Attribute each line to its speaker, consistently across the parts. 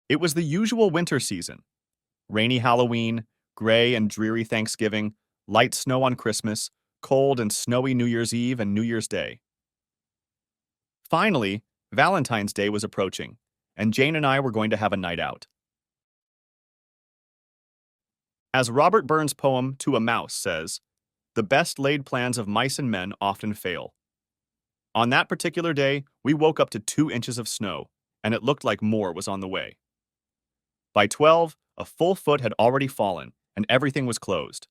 Speaker 1: It was the usual winter season. Rainy Halloween, gray and dreary Thanksgiving, light snow on Christmas, cold and snowy New Year's Eve and New Year's Day. Finally, Valentine's Day was approaching, and Jane and I were going to have a night out. As Robert Burns' poem To a Mouse says, the best laid plans of mice and men often fail. On that particular day, we woke up to 2 inches of snow, and it looked like more was on the way. By 12, a full foot had already fallen, and everything was closed.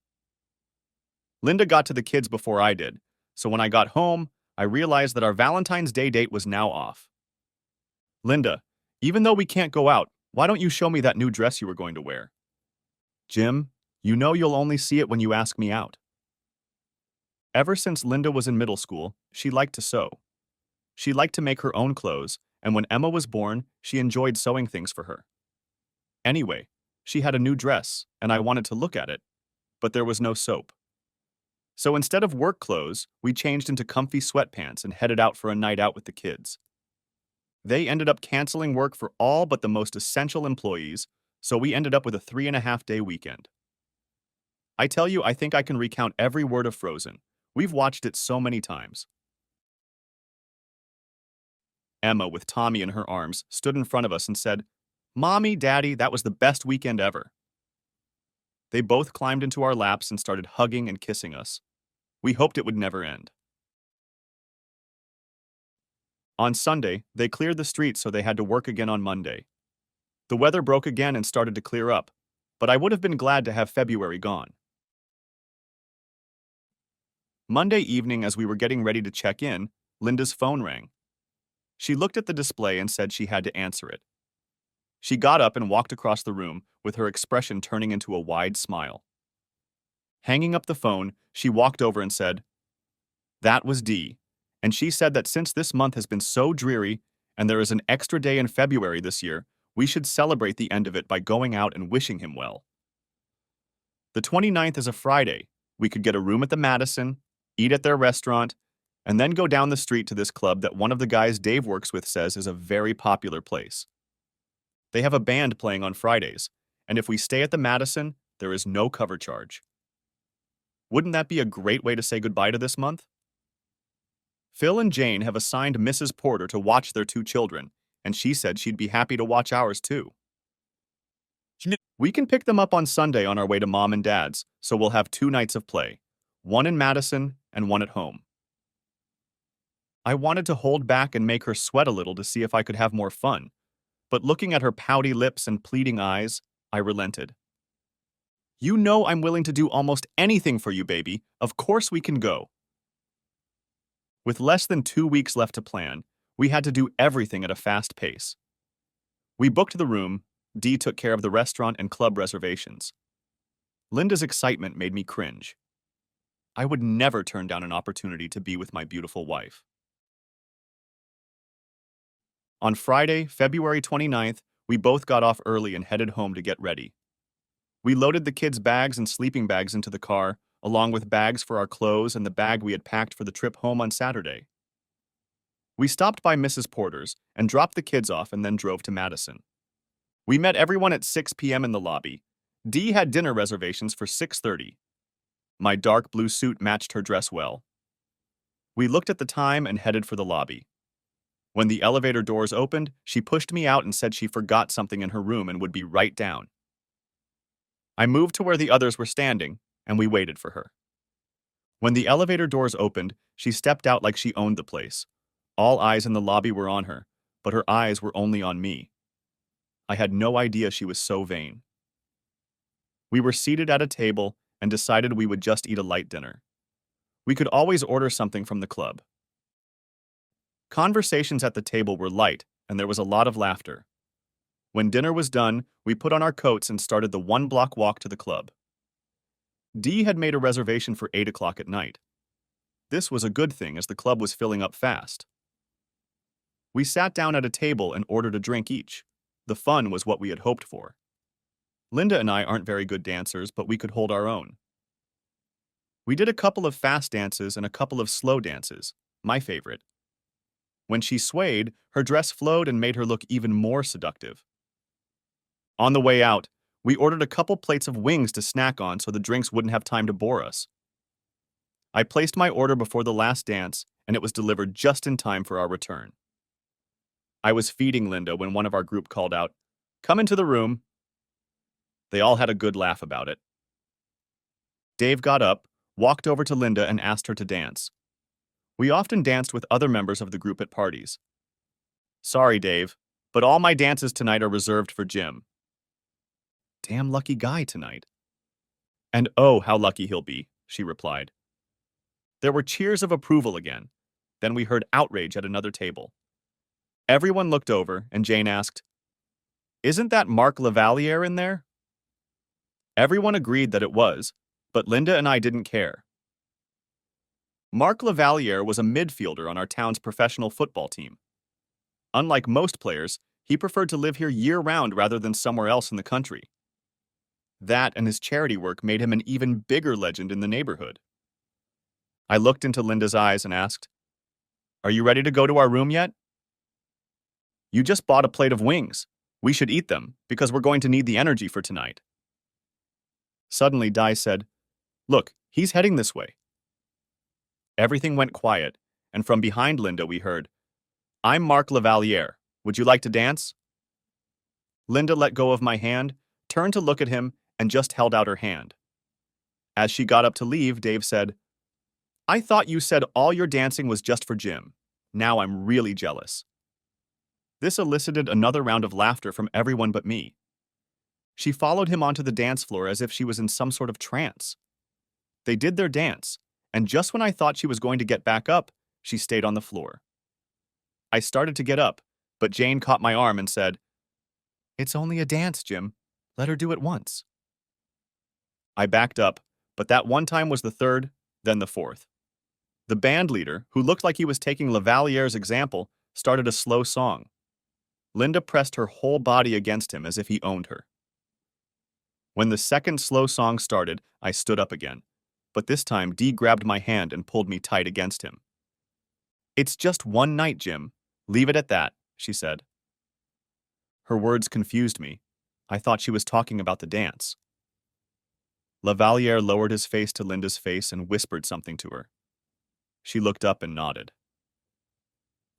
Speaker 1: Linda got to the kids before I did, so when I got home, I realized that our Valentine's Day date was now off. Linda, even though we can't go out, why don't you show me that new dress you were going to wear? Jim, you know you'll only see it when you ask me out. Ever since Linda was in middle school, she liked to sew. She liked to make her own clothes, and when Emma was born, she enjoyed sewing things for her. Anyway, she had a new dress, and I wanted to look at it, but there was no soap. So instead of work clothes, we changed into comfy sweatpants and headed out for a night out with the kids. They ended up canceling work for all but the most essential employees, so we ended up with a 3.5-day weekend. I tell you, I think I can recount every word of Frozen. We've watched it so many times. Emma, with Tommy in her arms, stood in front of us and said, "Mommy, Daddy, that was the best weekend ever." They both climbed into our laps and started hugging and kissing us. We hoped it would never end. On Sunday, they cleared the streets so they had to work again on Monday. The weather broke again and started to clear up, but I would have been glad to have February gone. Monday evening, as we were getting ready to check in, Linda's phone rang. She looked at the display and said she had to answer it. She got up and walked across the room, with her expression turning into a wide smile. Hanging up the phone, she walked over and said, "That was Dee, and she said that since this month has been so dreary and there is an extra day in February this year, we should celebrate the end of it by going out and wishing him well. The 29th is a Friday. We could get a room at the Madison, eat at their restaurant, and then go down the street to this club that one of the guys Dave works with says is a very popular place. They have a band playing on Fridays, and if we stay at the Madison, there is no cover charge. Wouldn't that be a great way to say goodbye to this month?" Phil and Jane have assigned Mrs. Porter to watch their 2 children, and she said she'd be happy to watch ours too. We can pick them up on Sunday on our way to Mom and Dad's, so we'll have 2 nights of play, one in Madison and one at home. I wanted to hold back and make her sweat a little to see if I could have more fun, but looking at her pouty lips and pleading eyes, I relented. "You know I'm willing to do almost anything for you, baby. Of course we can go." With less than 2 weeks left to plan, we had to do everything at a fast pace. We booked the room, Dee took care of the restaurant and club reservations. Linda's excitement made me cringe. I would never turn down an opportunity to be with my beautiful wife. On Friday, February 29th, we both got off early and headed home to get ready. We loaded the kids' bags and sleeping bags into the car, along with bags for our clothes and the bag we had packed for the trip home on Saturday. We stopped by Mrs. Porter's and dropped the kids off and then drove to Madison. We met everyone at 6 p.m. in the lobby. Dee had dinner reservations for 6:30. My dark blue suit matched her dress well. We looked at the time and headed for the lobby. When the elevator doors opened, she pushed me out and said she forgot something in her room and would be right down. I moved to where the others were standing, and we waited for her. When the elevator doors opened, she stepped out like she owned the place. All eyes in the lobby were on her, but her eyes were only on me. I had no idea she was so vain. We were seated at a table and decided we would just eat a light dinner. We could always order something from the club. Conversations at the table were light, and there was a lot of laughter. When dinner was done, we put on our coats and started the 1-block walk to the club. Dee had made a reservation for 8 o'clock at night. This was a good thing as the club was filling up fast. We sat down at a table and ordered a drink each. The fun was what we had hoped for. Linda and I aren't very good dancers, but we could hold our own. We did a couple of fast dances and a couple of slow dances, my favorite. When she swayed, her dress flowed and made her look even more seductive. On the way out, we ordered a couple plates of wings to snack on so the drinks wouldn't have time to bore us. I placed my order before the last dance, and it was delivered just in time for our return. I was feeding Linda when one of our group called out, "Come into the room." They all had a good laugh about it. Dave got up, walked over to Linda, and asked her to dance. We often danced with other members of the group at parties. "Sorry, Dave, but all my dances tonight are reserved for Jim." "Damn lucky guy tonight." "And oh, how lucky he'll be," she replied. There were cheers of approval again. Then we heard outrage at another table. Everyone looked over, and Jane asked, "Isn't that Mark Lavaliere in there?" Everyone agreed that it was, but Linda and I didn't care. Mark Lavaliere was a midfielder on our town's professional football team. Unlike most players, he preferred to live here year-round rather than somewhere else in the country. That and his charity work made him an even bigger legend in the neighborhood. I looked into Linda's eyes and asked, "Are you ready to go to our room yet?" "You just bought a plate of wings. We should eat them, because we're going to need the energy for tonight." Suddenly, Di said, "Look, he's heading this way." Everything went quiet, and from behind Linda we heard, "I'm Mark Lavaliere. Would you like to dance?" Linda let go of my hand, turned to look at him, and just held out her hand. As she got up to leave, Dave said, "I thought you said all your dancing was just for Jim. Now I'm really jealous." This elicited another round of laughter from everyone but me. She followed him onto the dance floor as if she was in some sort of trance. They did their dance, and just when I thought she was going to get back up, she stayed on the floor. I started to get up, but Jane caught my arm and said, "It's only a dance, Jim. Let her do it once." I backed up, but that one time was the third, then the fourth. The band leader, who looked like he was taking Lavaliere's example, started a slow song. Linda pressed her whole body against him as if he owned her. When the second slow song started, I stood up again, but this time Dee grabbed my hand and pulled me tight against him. "It's just one night, Jim. Leave it at that," she said. Her words confused me. I thought she was talking about the dance. Lavaliere lowered his face to Linda's face and whispered something to her. She looked up and nodded.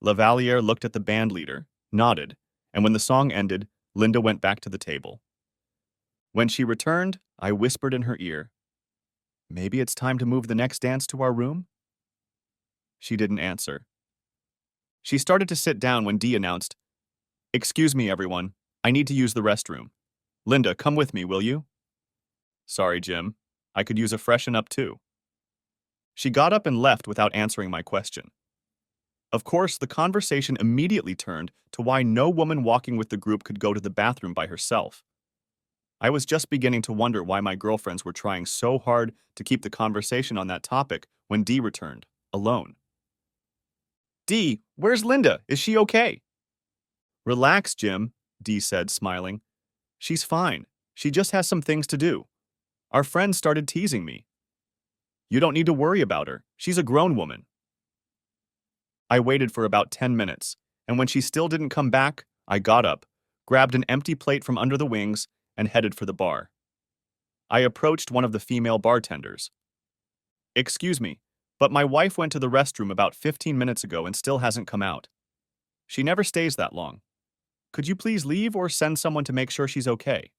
Speaker 1: Lavaliere looked at the band leader, nodded, and when the song ended, Linda went back to the table. When she returned, I whispered in her ear, "Maybe it's time to move the next dance to our room?" She didn't answer. She started to sit down when Dee announced, "Excuse me, everyone. I need to use the restroom. Linda, come with me, will you?" "Sorry, Jim. I could use a freshen up too." She got up and left without answering my question. Of course, the conversation immediately turned to why no woman walking with the group could go to the bathroom by herself. I was just beginning to wonder why my girlfriends were trying so hard to keep the conversation on that topic when Dee returned, alone. "Dee, where's Linda? Is she okay?" "Relax, Jim," Dee said, smiling. "She's fine. She just has some things to do. Our friends started teasing me. You don't need to worry about her. She's a grown woman." I waited for about 10 minutes, and when she still didn't come back, I got up, grabbed an empty plate from under the wings, and headed for the bar. I approached one of the female bartenders. "Excuse me, but my wife went to the restroom about 15 minutes ago and still hasn't come out. She never stays that long. Could you please leave or send someone to make sure she's okay?"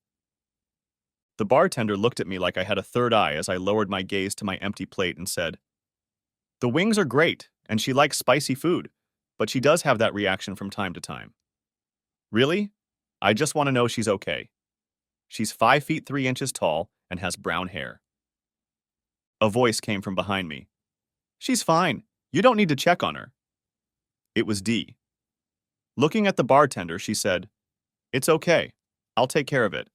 Speaker 1: The bartender looked at me like I had a third eye as I lowered my gaze to my empty plate and said, "The wings are great, and she likes spicy food, but she does have that reaction from time to time." "Really? I just want to know she's okay. She's 5 feet 3 inches tall and has brown hair." A voice came from behind me. "She's fine. You don't need to check on her." It was Dee. Looking at the bartender, she said, "It's okay. I'll take care of it."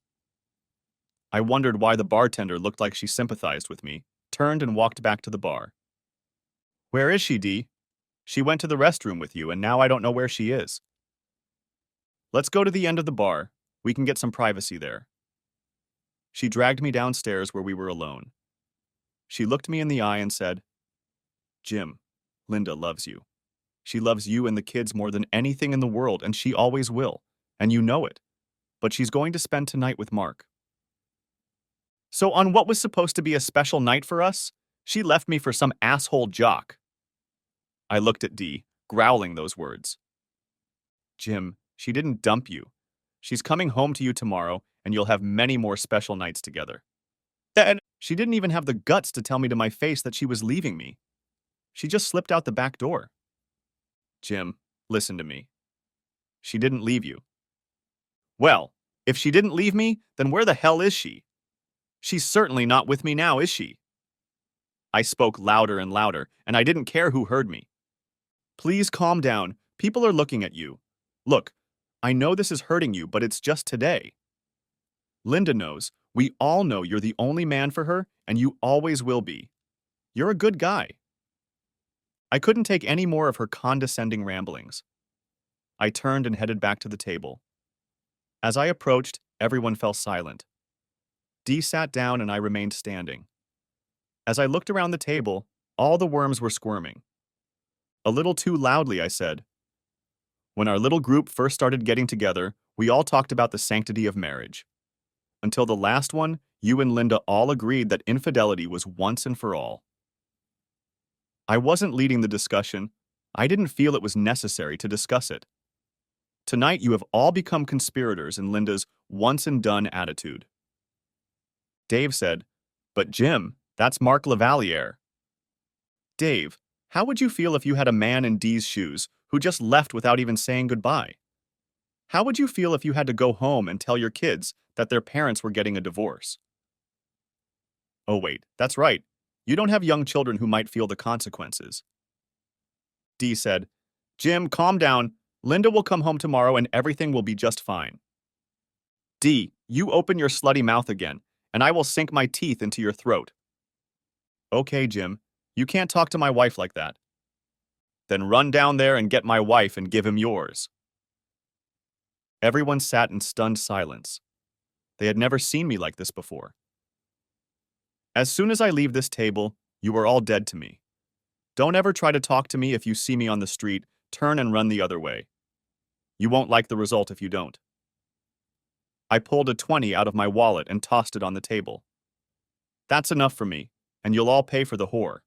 Speaker 1: I wondered why the bartender looked like she sympathized with me, turned and walked back to the bar. "Where is she, Dee? She went to the restroom with you, and now I don't know where she is." "Let's go to the end of the bar. We can get some privacy there." She dragged me downstairs where we were alone. She looked me in the eye and said, "Jim, Linda loves you. She loves you and the kids more than anything in the world, and she always will, and you know it. but she's going to spend tonight with Mark. So on what was supposed to be a special night for us, she left me for some asshole jock. I looked at Dee, growling those words. Jim, she didn't dump you. She's coming home to you tomorrow, and you'll have many more special nights together. And she didn't even have the guts to tell me to my face that she was leaving me. She just slipped out the back door. Jim, listen to me. She didn't leave you. Well, if she didn't leave me, then where the hell is she? She's certainly not with me now, is she? I spoke louder and louder, and I didn't care who heard me. Please calm down. People are looking at you. Look, I know this is hurting you, but it's just today. Linda knows. We all know you're the only man for her, and you always will be. You're a good guy. I couldn't take any more of her condescending ramblings. I turned and headed back to the table. As I approached, everyone fell silent. Dee sat down and I remained standing. As I looked around the table, all the worms were squirming. A little too loudly, I said. When our little group first started getting together, we all talked about the sanctity of marriage. Until the last one, you and Linda all agreed that infidelity was once and for all. I wasn't leading the discussion. I didn't feel it was necessary to discuss it. Tonight, you have all become conspirators in Linda's once-and-done attitude. Dave said, But Jim, that's Mark Lavaliere. Dave, how would you feel if you had a man in Dee's shoes who just left without even saying goodbye? How would you feel if you had to go home and tell your kids that their parents were getting a divorce? Oh wait, that's right. You don't have young children who might feel the consequences. Dee said, Jim, calm down. Linda will come home tomorrow and everything will be just fine. Dee, you open your slutty mouth again, and I will sink my teeth into your throat. Okay, Jim, you can't talk to my wife like that. Then run down there and get my wife and give him yours. Everyone sat in stunned silence. They had never seen me like this before. As soon as I leave this table, you are all dead to me. Don't ever try to talk to me if you see me on the street. Turn and run the other way. You won't like the result if you don't. I pulled a 20 out of my wallet and tossed it on the table. That's enough for me, and you'll all pay for the whore.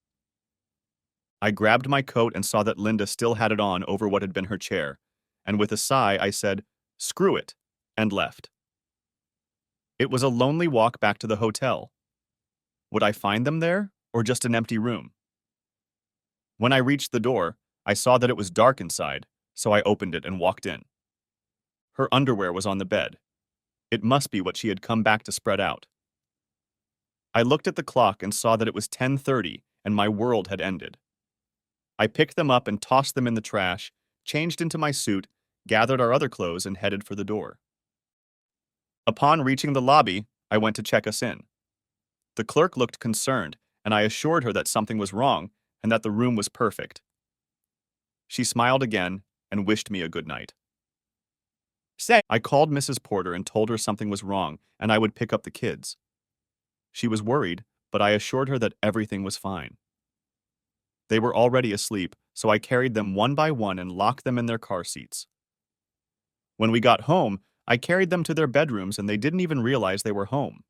Speaker 1: I grabbed my coat and saw that Linda still had it on over what had been her chair, and with a sigh I said, Screw it, and left. It was a lonely walk back to the hotel. Would I find them there, or just an empty room? When I reached the door, I saw that it was dark inside, so I opened it and walked in. Her underwear was on the bed. It must be what she had come back to spread out. I looked at the clock and saw that it was 10:30 and my world had ended. I picked them up and tossed them in the trash, changed into my suit, gathered our other clothes and headed for the door. Upon reaching the lobby, I went to check us in. The clerk looked concerned, and I assured her that something was wrong and that the room was perfect. She smiled again and wished me a good night. I called Mrs. Porter and told her something was wrong and I would pick up the kids. She was worried, but I assured her that everything was fine. They were already asleep, so I carried them one by one and locked them in their car seats. When we got home, I carried them to their bedrooms and they didn't even realize they were home.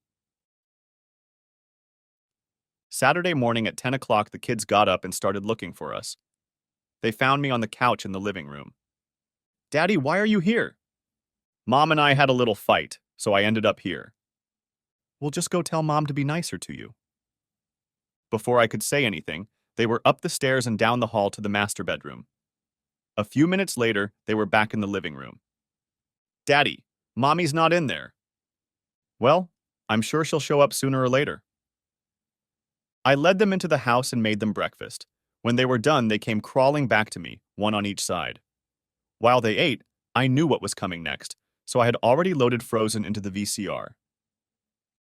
Speaker 1: Saturday morning at 10 o'clock, the kids got up and started looking for us. They found me on the couch in the living room. Daddy, why are you here? Mom and I had a little fight, so I ended up here. We'll just go tell Mom to be nicer to you. Before I could say anything, they were up the stairs and down the hall to the master bedroom. A few minutes later, they were back in the living room. Daddy, Mommy's not in there. Well, I'm sure she'll show up sooner or later. I led them into the house and made them breakfast. When they were done, they came crawling back to me, one on each side. While they ate, I knew what was coming next, so I had already loaded Frozen into the VCR.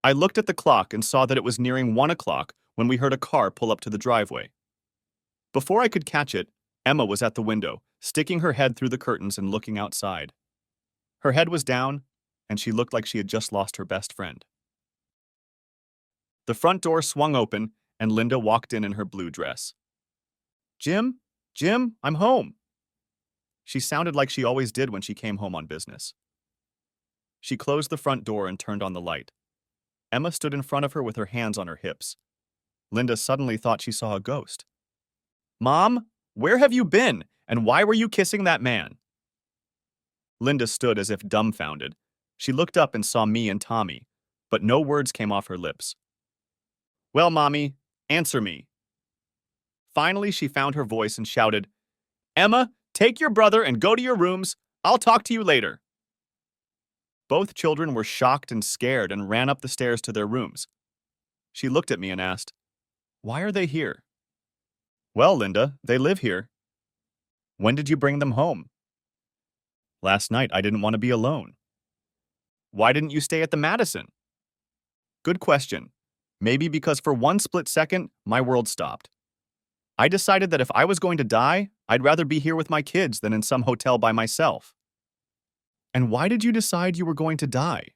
Speaker 1: I looked at the clock and saw that it was nearing 1 o'clock when we heard a car pull up to the driveway. Before I could catch it, Emma was at the window, sticking her head through the curtains and looking outside. Her head was down, and she looked like she had just lost her best friend. The front door swung open, and Linda walked in her blue dress. Jim, I'm home. She sounded like she always did when she came home on business. She closed the front door and turned on the light. Emma stood in front of her with her hands on her hips. Linda suddenly thought she saw a ghost. Mom, where have you been? And why were you kissing that man? Linda stood as if dumbfounded. She looked up and saw me and Tommy, but no words came off her lips. Well, Mommy, answer me. Finally, she found her voice and shouted, Emma, take your brother and go to your rooms. I'll talk to you later. Both children were shocked and scared and ran up the stairs to their rooms. She looked at me and asked, Why are they here? Well, Linda, they live here. When did you bring them home? Last night. I didn't want to be alone. Why didn't you stay at the Madison? Good question. Maybe because for one split second, my world stopped. I decided that if I was going to die, I'd rather be here with my kids than in some hotel by myself. And why did you decide you were going to die?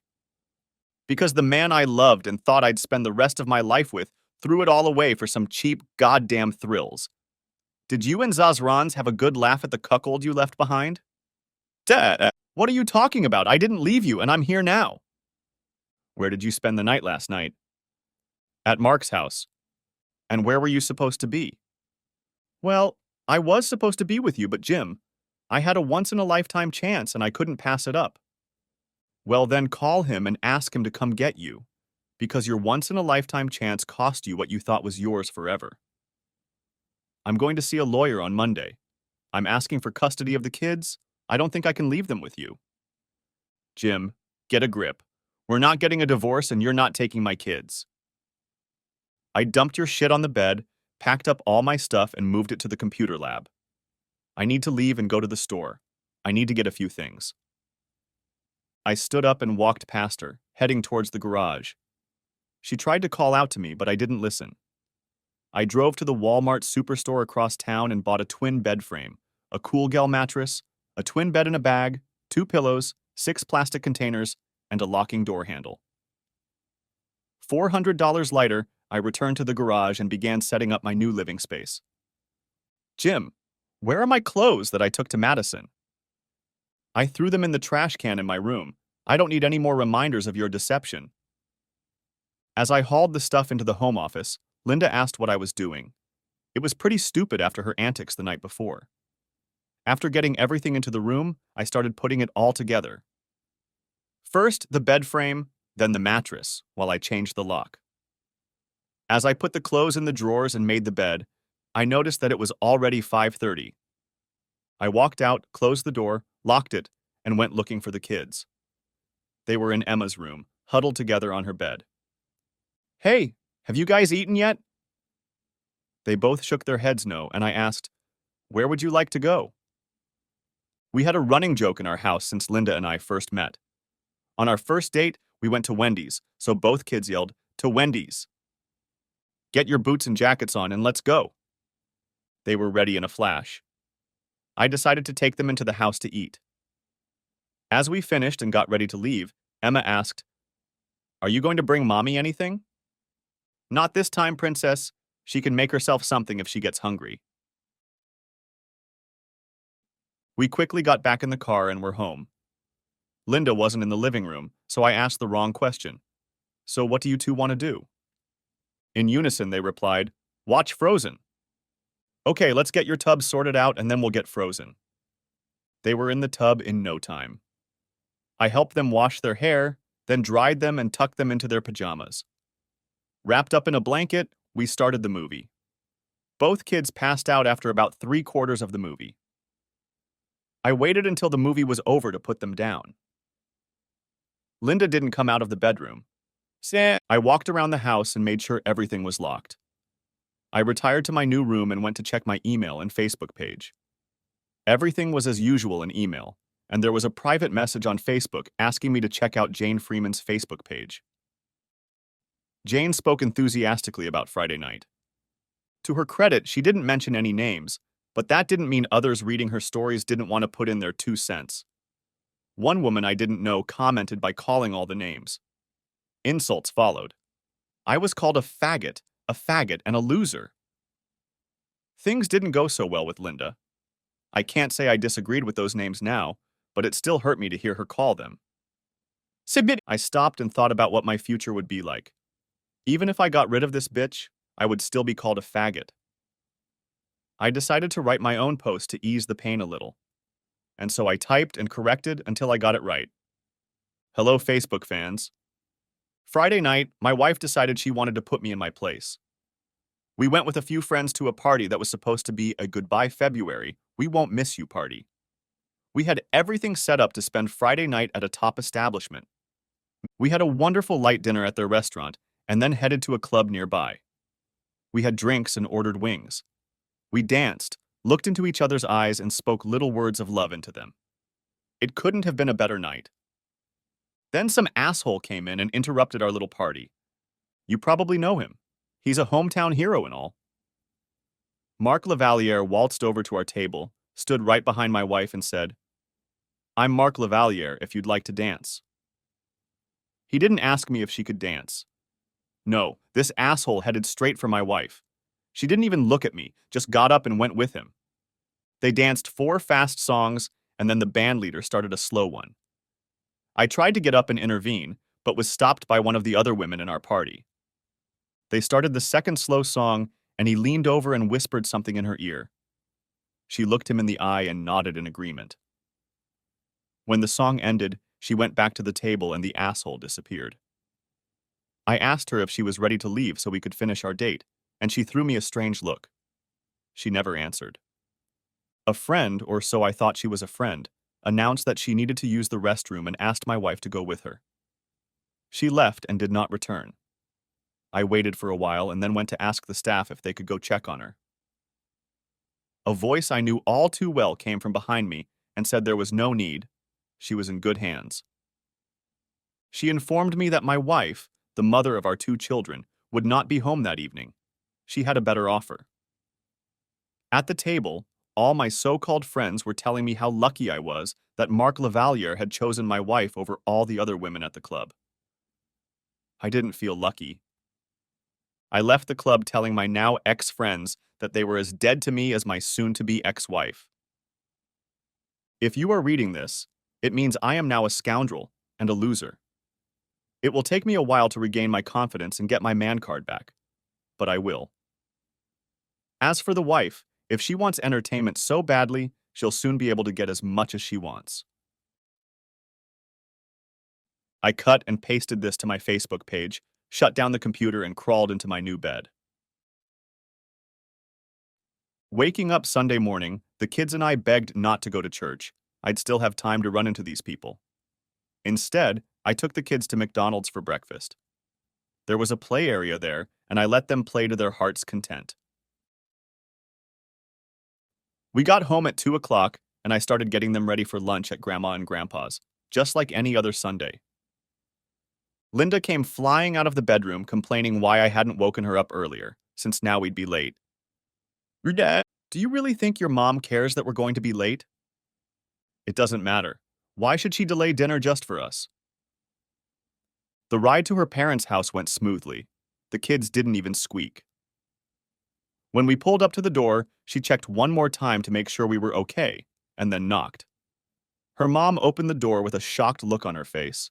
Speaker 1: Because the man I loved and thought I'd spend the rest of my life with threw it all away for some cheap goddamn thrills. Did you and Zazrans have a good laugh at the cuckold you left behind? Dad, what are you talking about? I didn't leave you, and I'm here now. Where did you spend the night last night? At Mark's house. And where were you supposed to be? Well, I was supposed to be with you, but Jim, I had a once-in-a-lifetime chance and I couldn't pass it up. Well, then call him and ask him to come get you, because your once-in-a-lifetime chance cost you what you thought was yours forever. I'm going to see a lawyer on Monday. I'm asking for custody of the kids. I don't think I can leave them with you. Jim, get a grip. We're not getting a divorce and you're not taking my kids. I dumped your shit on the bed, packed up all my stuff, and moved it to the computer lab. I need to leave and go to the store. I need to get a few things. I stood up and walked past her, heading towards the garage. She tried to call out to me, but I didn't listen. I drove to the Walmart superstore across town and bought a twin bed frame, a Cool Gel mattress, a twin bed in a bag, 2 pillows, 6 plastic containers, and a locking door handle. $400 later, I returned to the garage and began setting up my new living space. Jim, where are my clothes that I took to Madison? I threw them in the trash can in my room. I don't need any more reminders of your deception. As I hauled the stuff into the home office, Linda asked what I was doing. It was pretty stupid after her antics the night before. After getting everything into the room, I started putting it all together. First, the bed frame, then the mattress, while I changed the lock. As I put the clothes in the drawers and made the bed, I noticed that it was already 5:30. I walked out, closed the door, locked it, and went looking for the kids. They were in Emma's room, huddled together on her bed. Hey, have you guys eaten yet? They both shook their heads no, and I asked, Where would you like to go? We had a running joke in our house since Linda and I first met. On our first date, we went to Wendy's, so both kids yelled, To Wendy's! Get your boots and jackets on and let's go. They were ready in a flash. I decided to take them into the house to eat. As we finished and got ready to leave, Emma asked, Are you going to bring Mommy anything? Not this time, Princess. She can make herself something if she gets hungry. We quickly got back in the car and were home. Linda wasn't in the living room, so I asked the wrong question. So what do you two want to do? In unison, they replied, Watch Frozen. Okay, let's get your tub sorted out and then we'll get Frozen. They were in the tub in no time. I helped them wash their hair, then dried them and tucked them into their pajamas. Wrapped up in a blanket, we started the movie. Both kids passed out after about 3/4 of the movie. I waited until the movie was over to put them down. Linda didn't come out of the bedroom. I walked around the house and made sure everything was locked. I retired to my new room and went to check my email and Facebook page. Everything was as usual in email, and there was a private message on Facebook asking me to check out Jane Freeman's Facebook page. Jane spoke enthusiastically about Friday night. To her credit, she didn't mention any names, but that didn't mean others reading her stories didn't want to put in their 2 cents. One woman I didn't know commented by calling all the names. Insults followed. I was called a faggot, and a loser. Things didn't go so well with Linda. I can't say I disagreed with those names now, but it still hurt me to hear her call them. I stopped and thought about what my future would be like. Even if I got rid of this bitch, I would still be called a faggot. I decided to write my own post to ease the pain a little. And so I typed and corrected until I got it right. Hello, Facebook fans. Friday night, my wife decided she wanted to put me in my place. We went with a few friends to a party that was supposed to be a goodbye February, we won't miss you party. We had everything set up to spend Friday night at a top establishment. We had a wonderful light dinner at their restaurant and then headed to a club nearby. We had drinks and ordered wings. We danced, looked into each other's eyes, and spoke little words of love into them. It couldn't have been a better night. Then some asshole came in and interrupted our little party. You probably know him. He's a hometown hero and all. Mark Lavaliere waltzed over to our table, stood right behind my wife, and said, I'm Mark Lavaliere, if you'd like to dance. He didn't ask me if she could dance. No, this asshole headed straight for my wife. She didn't even look at me, just got up and went with him. They danced 4 fast songs, and then the band leader started a slow one. I tried to get up and intervene, but was stopped by one of the other women in our party. They started the second slow song, and he leaned over and whispered something in her ear. She looked him in the eye and nodded in agreement. When the song ended, she went back to the table and the asshole disappeared. I asked her if she was ready to leave so we could finish our date, and she threw me a strange look. She never answered. A friend, or so I thought she was a friend, announced that she needed to use the restroom and asked my wife to go with her. She left and did not return. I waited for a while and then went to ask the staff if they could go check on her. A voice I knew all too well came from behind me and said there was no need. She was in good hands. She informed me that my wife, the mother of our 2 children, would not be home that evening. She had a better offer. At the table, all my so-called friends were telling me how lucky I was that Mark Lavaliere had chosen my wife over all the other women at the club. I didn't feel lucky. I left the club telling my now ex-friends that they were as dead to me as my soon-to-be ex-wife. If you are reading this, it means I am now a scoundrel and a loser. It will take me a while to regain my confidence and get my man card back, but I will. As for the wife, if she wants entertainment so badly, she'll soon be able to get as much as she wants. I cut and pasted this to my Facebook page, shut down the computer, and crawled into my new bed. Waking up Sunday morning, the kids and I begged not to go to church. I'd still have time to run into these people. Instead, I took the kids to McDonald's for breakfast. There was a play area there, and I let them play to their heart's content. We got home at 2 o'clock, and I started getting them ready for lunch at Grandma and Grandpa's, just like any other Sunday. Linda came flying out of the bedroom, complaining why I hadn't woken her up earlier, since now we'd be late. Dad, do you really think your mom cares that we're going to be late? It doesn't matter. Why should she delay dinner just for us? The ride to her parents' house went smoothly. The kids didn't even squeak. When we pulled up to the door, she checked one more time to make sure we were okay, and then knocked. Her mom opened the door with a shocked look on her face.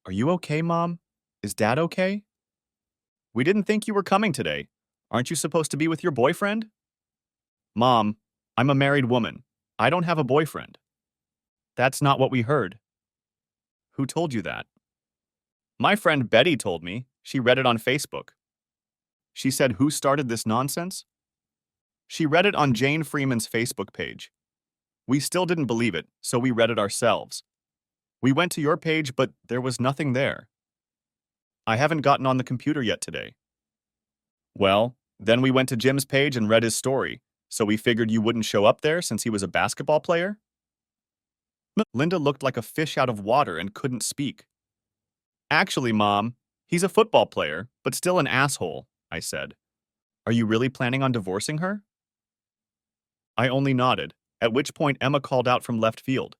Speaker 1: Are you okay, Mom? Is Dad okay? We didn't think you were coming today. Aren't you supposed to be with your boyfriend? Mom, I'm a married woman. I don't have a boyfriend. That's not what we heard. Who told you that? My friend Betty told me. She read it on Facebook. She said, who started this nonsense? She read it on Jane Freeman's Facebook page. We still didn't believe it, so we read it ourselves. We went to your page, but there was nothing there. I haven't gotten on the computer yet today. Well, then we went to Jim's page and read his story, so we figured you wouldn't show up there since he was a basketball player? Linda looked like a fish out of water and couldn't speak. Actually, Mom, he's a football player, but still an asshole, I said. Are you really planning on divorcing her? I only nodded, at which point Emma called out from left field.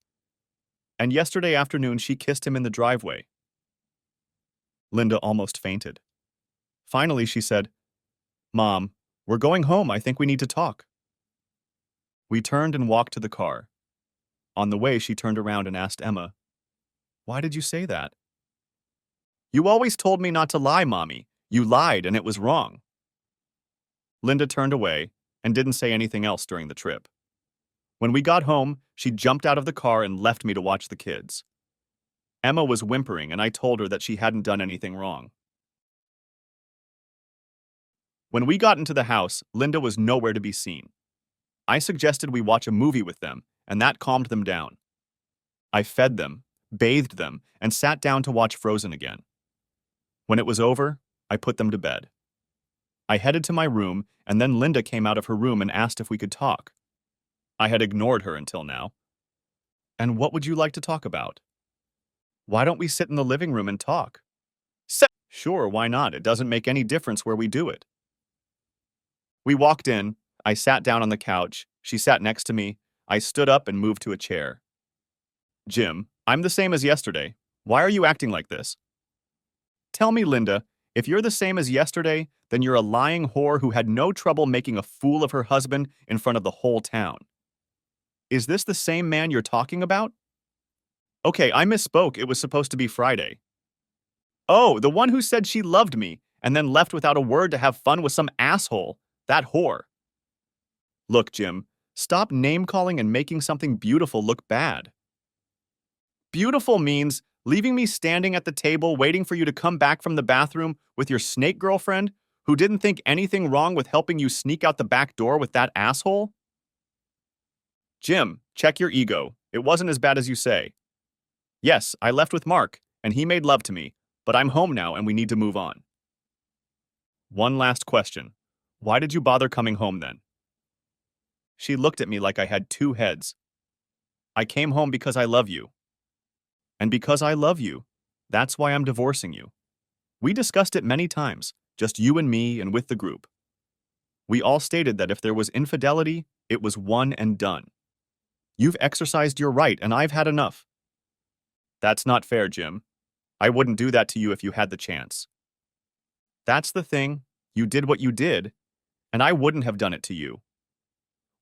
Speaker 1: And yesterday afternoon she kissed him in the driveway. Linda almost fainted. Finally, she said, Mom, we're going home. I think we need to talk. We turned and walked to the car. On the way, she turned around and asked Emma, Why did you say that? You always told me not to lie, Mommy. You lied and it was wrong. Linda turned away and didn't say anything else during the trip. When we got home, she jumped out of the car and left me to watch the kids. Emma was whimpering and I told her that she hadn't done anything wrong. When we got into the house, Linda was nowhere to be seen. I suggested we watch a movie with them, and that calmed them down. I fed them, bathed them, and sat down to watch Frozen again. When it was over, I put them to bed. I headed to my room, and then Linda came out of her room and asked if we could talk. I had ignored her until now. And what would you like to talk about? Why don't we sit in the living room and talk? Sure, why not? It doesn't make any difference where we do it. We walked in. I sat down on the couch. She sat next to me. I stood up and moved to a chair. Jim, I'm the same as yesterday. Why are you acting like this? Tell me, Linda, if you're the same as yesterday, then you're a lying whore who had no trouble making a fool of her husband in front of the whole town. Is this the same man you're talking about? Okay, I misspoke. It was supposed to be Friday. Oh, the one who said she loved me and then left without a word to have fun with some asshole. That whore. Look, Jim, stop name-calling and making something beautiful look bad. Beautiful means leaving me standing at the table waiting for you to come back from the bathroom with your snake girlfriend who didn't think anything wrong with helping you sneak out the back door with that asshole? Jim, check your ego. It wasn't as bad as you say. Yes, I left with Mark, and he made love to me, but I'm home now and we need to move on. One last question. Why did you bother coming home then? She looked at me like I had two heads. I came home because I love you. And because I love you, that's why I'm divorcing you. We discussed it many times, just you and me and with the group. We all stated that if there was infidelity, it was one and done. You've exercised your right and I've had enough. That's not fair, Jim. I wouldn't do that to you if you had the chance. That's the thing. You did what you did, and I wouldn't have done it to you.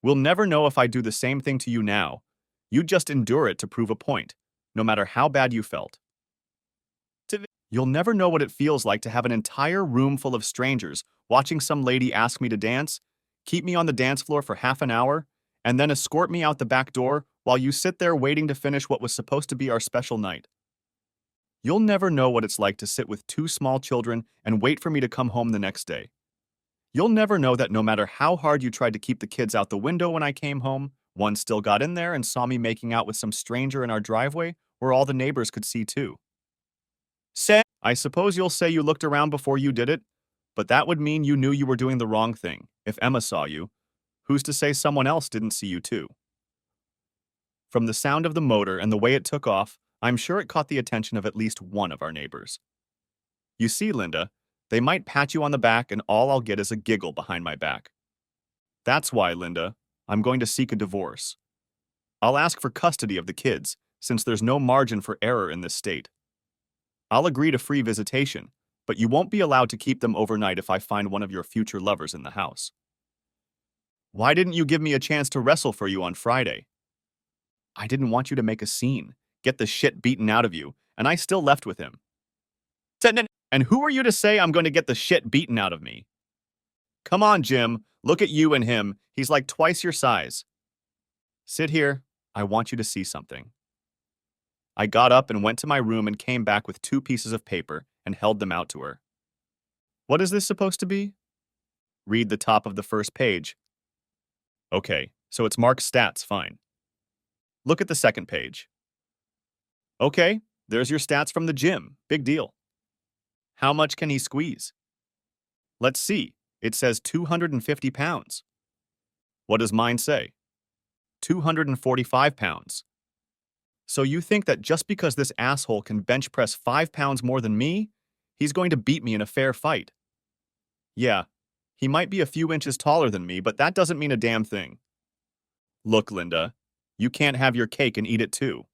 Speaker 1: We'll never know if I do the same thing to you now. You just endure it to prove a point, no matter how bad you felt. You'll never know what it feels like to have an entire room full of strangers watching some lady ask me to dance, keep me on the dance floor for half an hour, and then escort me out the back door while you sit there waiting to finish what was supposed to be our special night. You'll never know what it's like to sit with two small children and wait for me to come home the next day. You'll never know that no matter how hard you tried to keep the kids out the window when I came home, one still got in there and saw me making out with some stranger in our driveway where all the neighbors could see too. I suppose you'll say you looked around before you did it, but that would mean you knew you were doing the wrong thing. If Emma saw you, who's to say someone else didn't see you too? From the sound of the motor and the way it took off, I'm sure it caught the attention of at least one of our neighbors. You see, Linda, they might pat you on the back and all I'll get is a giggle behind my back. That's why, Linda, I'm going to seek a divorce. I'll ask for custody of the kids, since there's no margin for error in this state. I'll agree to free visitation, but you won't be allowed to keep them overnight if I find one of your future lovers in the house. Why didn't you give me a chance to wrestle for you on Friday? I didn't want you to make a scene, get the shit beaten out of you, and I still left with him. And who are you to say I'm going to get the shit beaten out of me? Come on, Jim. Look at you and him. He's like twice your size. Sit here. I want you to see something. I got up and went to my room and came back with 2 pieces of paper and held them out to her. What is this supposed to be? Read the top of the first page. Okay, so it's Mark's stats, fine. Look at the second page. Okay, there's your stats from the gym. Big deal. How much can he squeeze? Let's see. It says 250 pounds. What does mine say? 245 pounds. So you think that just because this asshole can bench press 5 pounds more than me, he's going to beat me in a fair fight? Yeah, he might be a few inches taller than me, but that doesn't mean a damn thing. Look, Linda, you can't have your cake and eat it too.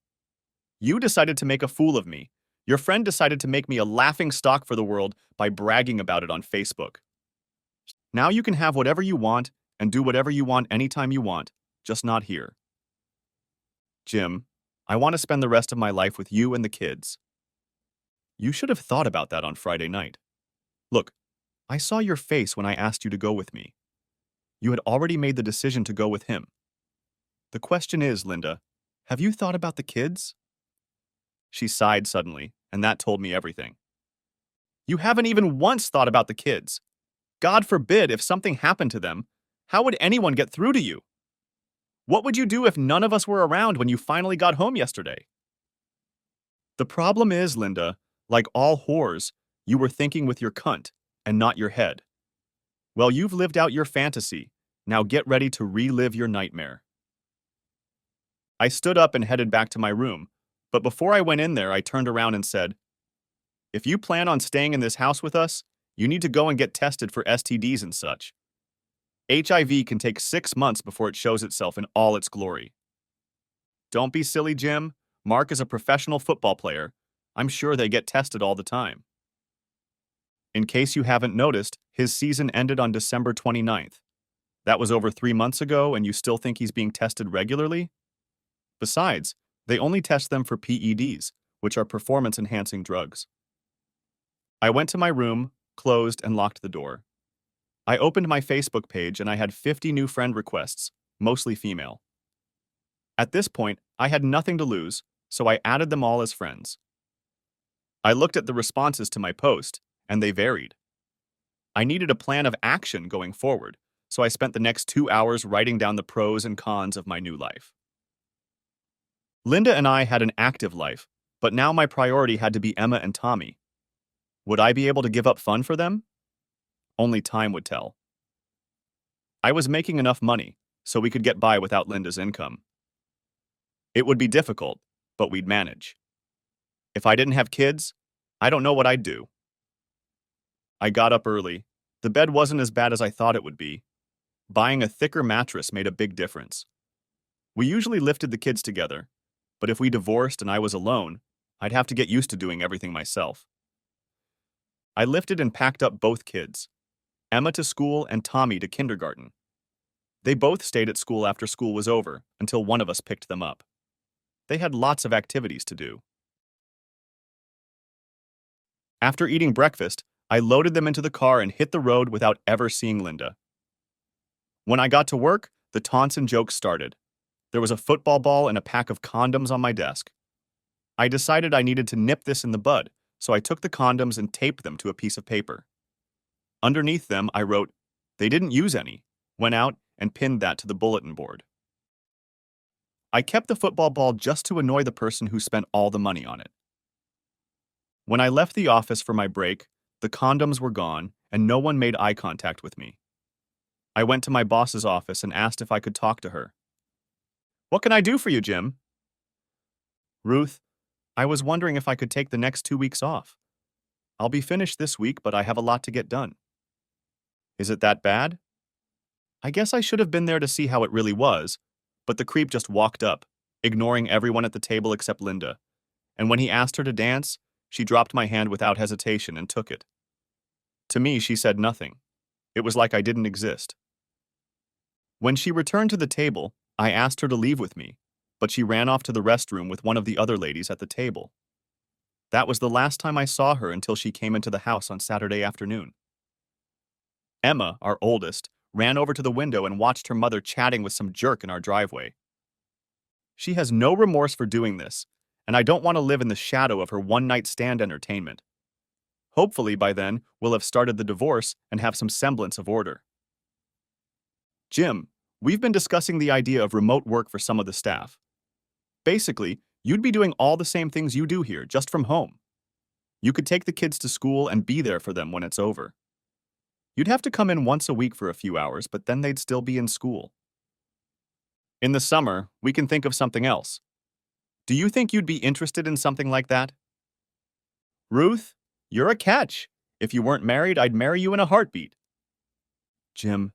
Speaker 1: You decided to make a fool of me. Your friend decided to make me a laughing stock for the world by bragging about it on Facebook. Now you can have whatever you want and do whatever you want anytime you want, just not here. Jim, I want to spend the rest of my life with you and the kids. You should have thought about that on Friday night. Look, I saw your face when I asked you to go with me. You had already made the decision to go with him. The question is, Linda, have you thought about the kids? She sighed suddenly, and that told me everything. You haven't even once thought about the kids. God forbid if something happened to them, how would anyone get through to you? What would you do if none of us were around when you finally got home yesterday? The problem is, Linda, like all whores, you were thinking with your cunt and not your head. Well, you've lived out your fantasy. Now get ready to relive your nightmare. I stood up and headed back to my room, but before I went in there, I turned around and said, if you plan on staying in this house with us, you need to go and get tested for STDs and such. HIV can take 6 months before it shows itself in all its glory. Don't be silly, Jim. Mark is a professional football player. I'm sure they get tested all the time. In case you haven't noticed, his season ended on December 29th. That was over 3 months ago, and you still think he's being tested regularly? Besides, they only test them for PEDs, which are performance-enhancing drugs. I went to my room, closed, and locked the door. I opened my Facebook page and I had 50 new friend requests, mostly female. At this point, I had nothing to lose, so I added them all as friends. I looked at the responses to my post, and they varied. I needed a plan of action going forward, so I spent the next 2 hours writing down the pros and cons of my new life. Linda and I had an active life, but now my priority had to be Emma and Tommy. Would I be able to give up fun for them? Only time would tell. I was making enough money, so we could get by without Linda's income. It would be difficult, but we'd manage. If I didn't have kids, I don't know what I'd do. I got up early. The bed wasn't as bad as I thought it would be. Buying a thicker mattress made a big difference. We usually lifted the kids together, but if we divorced and I was alone, I'd have to get used to doing everything myself. I lifted and packed up both kids, Emma to school and Tommy to kindergarten. They both stayed at school after school was over until one of us picked them up. They had lots of activities to do. After eating breakfast, I loaded them into the car and hit the road without ever seeing Linda. When I got to work, the taunts and jokes started. There was a football ball and a pack of condoms on my desk. I decided I needed to nip this in the bud, so I took the condoms and taped them to a piece of paper. Underneath them, I wrote, "They didn't use any," went out and pinned that to the bulletin board. I kept the football ball just to annoy the person who spent all the money on it. When I left the office for my break, the condoms were gone and no one made eye contact with me. I went to my boss's office and asked if I could talk to her. "What can I do for you, Jim?" "Ruth, I was wondering if I could take the next 2 weeks off. I'll be finished this week, but I have a lot to get done." "Is it that bad?" I guess I should have been there to see how it really was, but the creep just walked up, ignoring everyone at the table except Linda, and when he asked her to dance, she dropped my hand without hesitation and took it. To me, she said nothing. It was like I didn't exist. When she returned to the table, I asked her to leave with me, but she ran off to the restroom with one of the other ladies at the table. That was the last time I saw her until she came into the house on Saturday afternoon. Emma, our oldest, ran over to the window and watched her mother chatting with some jerk in our driveway. She has no remorse for doing this, and I don't want to live in the shadow of her one-night stand entertainment. Hopefully, by then, we'll have started the divorce and have some semblance of order. Jim, we've been discussing the idea of remote work for some of the staff. Basically, you'd be doing all the same things you do here, just from home. You could take the kids to school and be there for them when it's over. You'd have to come in once a week for a few hours, but then they'd still be in school. In the summer, we can think of something else. Do you think you'd be interested in something like that? Ruth, you're a catch. If you weren't married, I'd marry you in a heartbeat. Jim,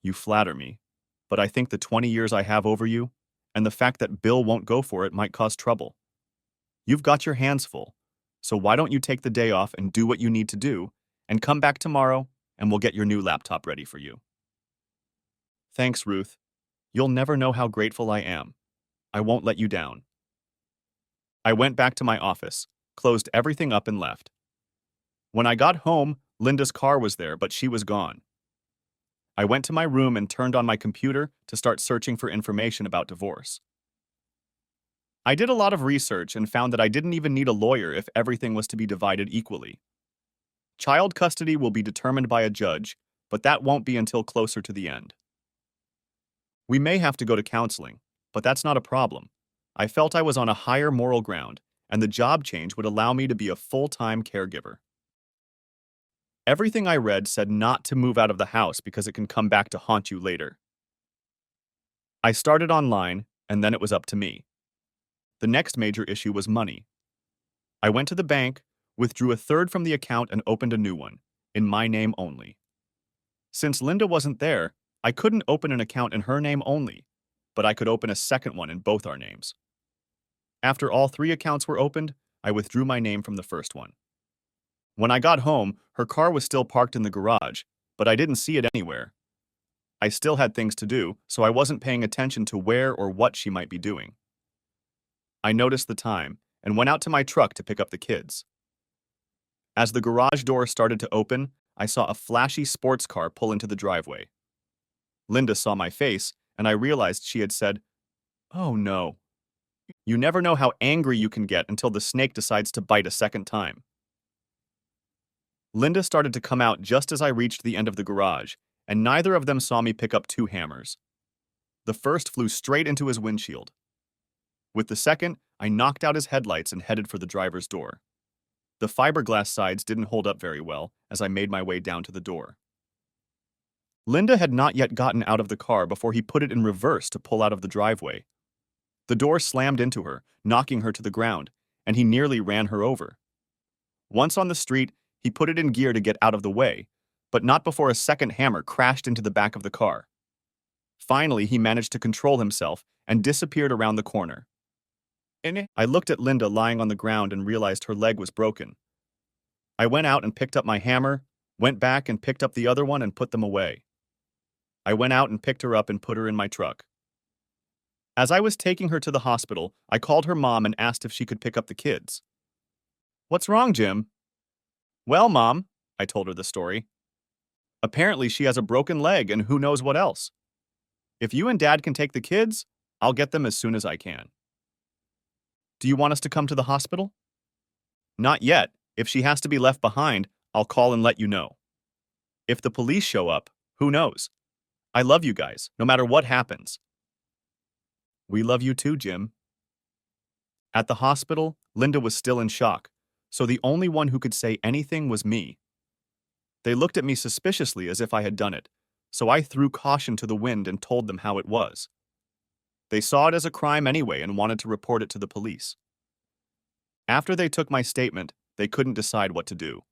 Speaker 1: you flatter me, but I think the 20 years I have over you, and the fact that Bill won't go for it might cause trouble. You've got your hands full, so why don't you take the day off and do what you need to do, and come back tomorrow, and we'll get your new laptop ready for you. Thanks, Ruth. You'll never know how grateful I am. I won't let you down. I went back to my office. closed everything up and left. When I got home, Linda's car was there, but she was gone. I went to my room and turned on my computer to start searching for information about divorce. I did a lot of research and found that I didn't even need a lawyer if everything was to be divided equally. Child custody will be determined by a judge, but that won't be until closer to the end. We may have to go to counseling, but that's not a problem. I felt I was on a higher moral ground, and the job change would allow me to be a full-time caregiver. Everything I read said not to move out of the house because it can come back to haunt you later. I started online, and then it was up to me. The next major issue was money. I went to the bank, withdrew a third from the account, and opened a new one, in my name only. Since Linda wasn't there, I couldn't open an account in her name only, but I could open a second one in both our names. After all 3 accounts were opened, I withdrew my name from the first one. When I got home, her car was still parked in the garage, but I didn't see it anywhere. I still had things to do, so I wasn't paying attention to where or what she might be doing. I noticed the time and went out to my truck to pick up the kids. As the garage door started to open, I saw a flashy sports car pull into the driveway. Linda saw my face, and I realized she had said, "Oh no." You never know how angry you can get until the snake decides to bite a second time. Linda started to come out just as I reached the end of the garage, and neither of them saw me pick up 2 hammers. The first flew straight into his windshield. With the second, I knocked out his headlights and headed for the driver's door. The fiberglass sides didn't hold up very well as I made my way down to the door. Linda had not yet gotten out of the car before he put it in reverse to pull out of the driveway. The door slammed into her, knocking her to the ground, and he nearly ran her over. Once on the street, he put it in gear to get out of the way, but not before a second hammer crashed into the back of the car. Finally, he managed to control himself and disappeared around the corner. I looked at Linda lying on the ground and realized her leg was broken. I went out and picked up my hammer, went back and picked up the other one and put them away. I went out and picked her up and put her in my truck. As I was taking her to the hospital, I called her mom and asked if she could pick up the kids. "What's wrong, Jim?" "Well, Mom," I told her the story. "Apparently she has a broken leg and who knows what else. If you and Dad can take the kids, I'll get them as soon as I can." "Do you want us to come to the hospital?" "Not yet. If she has to be left behind, I'll call and let you know. If the police show up, who knows? I love you guys, no matter what happens." "We love you too, Jim." At the hospital, Linda was still in shock, so the only one who could say anything was me. They looked at me suspiciously as if I had done it, so I threw caution to the wind and told them how it was. They saw it as a crime anyway and wanted to report it to the police. After they took my statement, they couldn't decide what to do.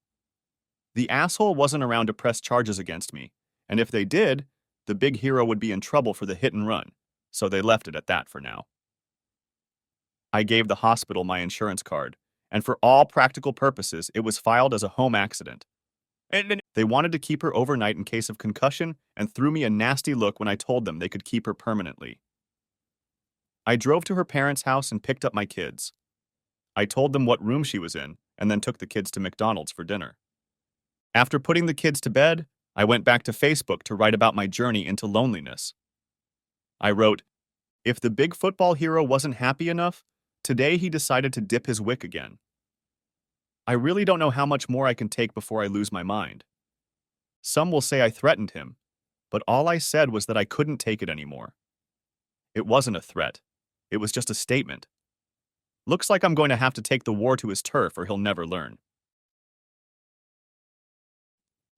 Speaker 1: The asshole wasn't around to press charges against me, and if they did, the big hero would be in trouble for the hit and run, so they left it at that for now. I gave the hospital my insurance card, and for all practical purposes, it was filed as a home accident. They wanted to keep her overnight in case of concussion and threw me a nasty look when I told them they could keep her permanently. I drove to her parents' house and picked up my kids. I told them what room she was in, and then took the kids to McDonald's for dinner. After putting the kids to bed, I went back to Facebook to write about my journey into loneliness. I wrote, "If the big football hero wasn't happy enough, today he decided to dip his wick again. I really don't know how much more I can take before I lose my mind. Some will say I threatened him, but all I said was that I couldn't take it anymore. It wasn't a threat. It was just a statement. Looks like I'm going to have to take the war to his turf or he'll never learn."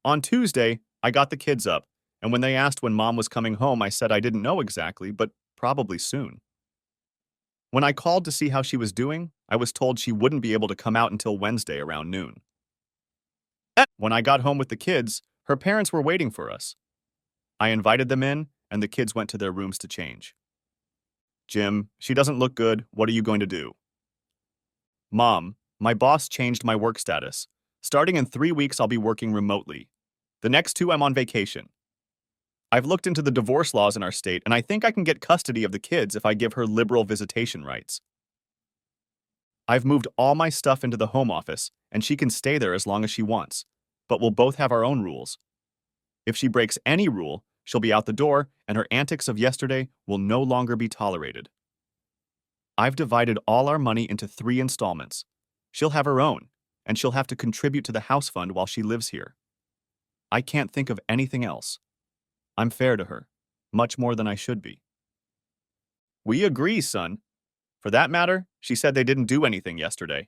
Speaker 1: On Tuesday, I got the kids up, and when they asked when Mom was coming home, I said I didn't know exactly, but probably soon. When I called to see how she was doing, I was told she wouldn't be able to come out until Wednesday around noon. When I got home with the kids, her parents were waiting for us. I invited them in, and the kids went to their rooms to change. "Jim, she doesn't look good. What are you going to do?" "Mom, my boss changed my work status. Starting in 3 weeks, I'll be working remotely. The next 2, I'm on vacation. I've looked into the divorce laws in our state, and I think I can get custody of the kids if I give her liberal visitation rights." I've moved all my stuff into the home office, and she can stay there as long as she wants, but we'll both have our own rules. If she breaks any rule, she'll be out the door, and her antics of yesterday will no longer be tolerated. I've divided all our money into 3 installments. She'll have her own, and she'll have to contribute to the house fund while she lives here. I can't think of anything else. I'm fair to her, much more than I should be. We agree, son. For that matter, she said they didn't do anything yesterday.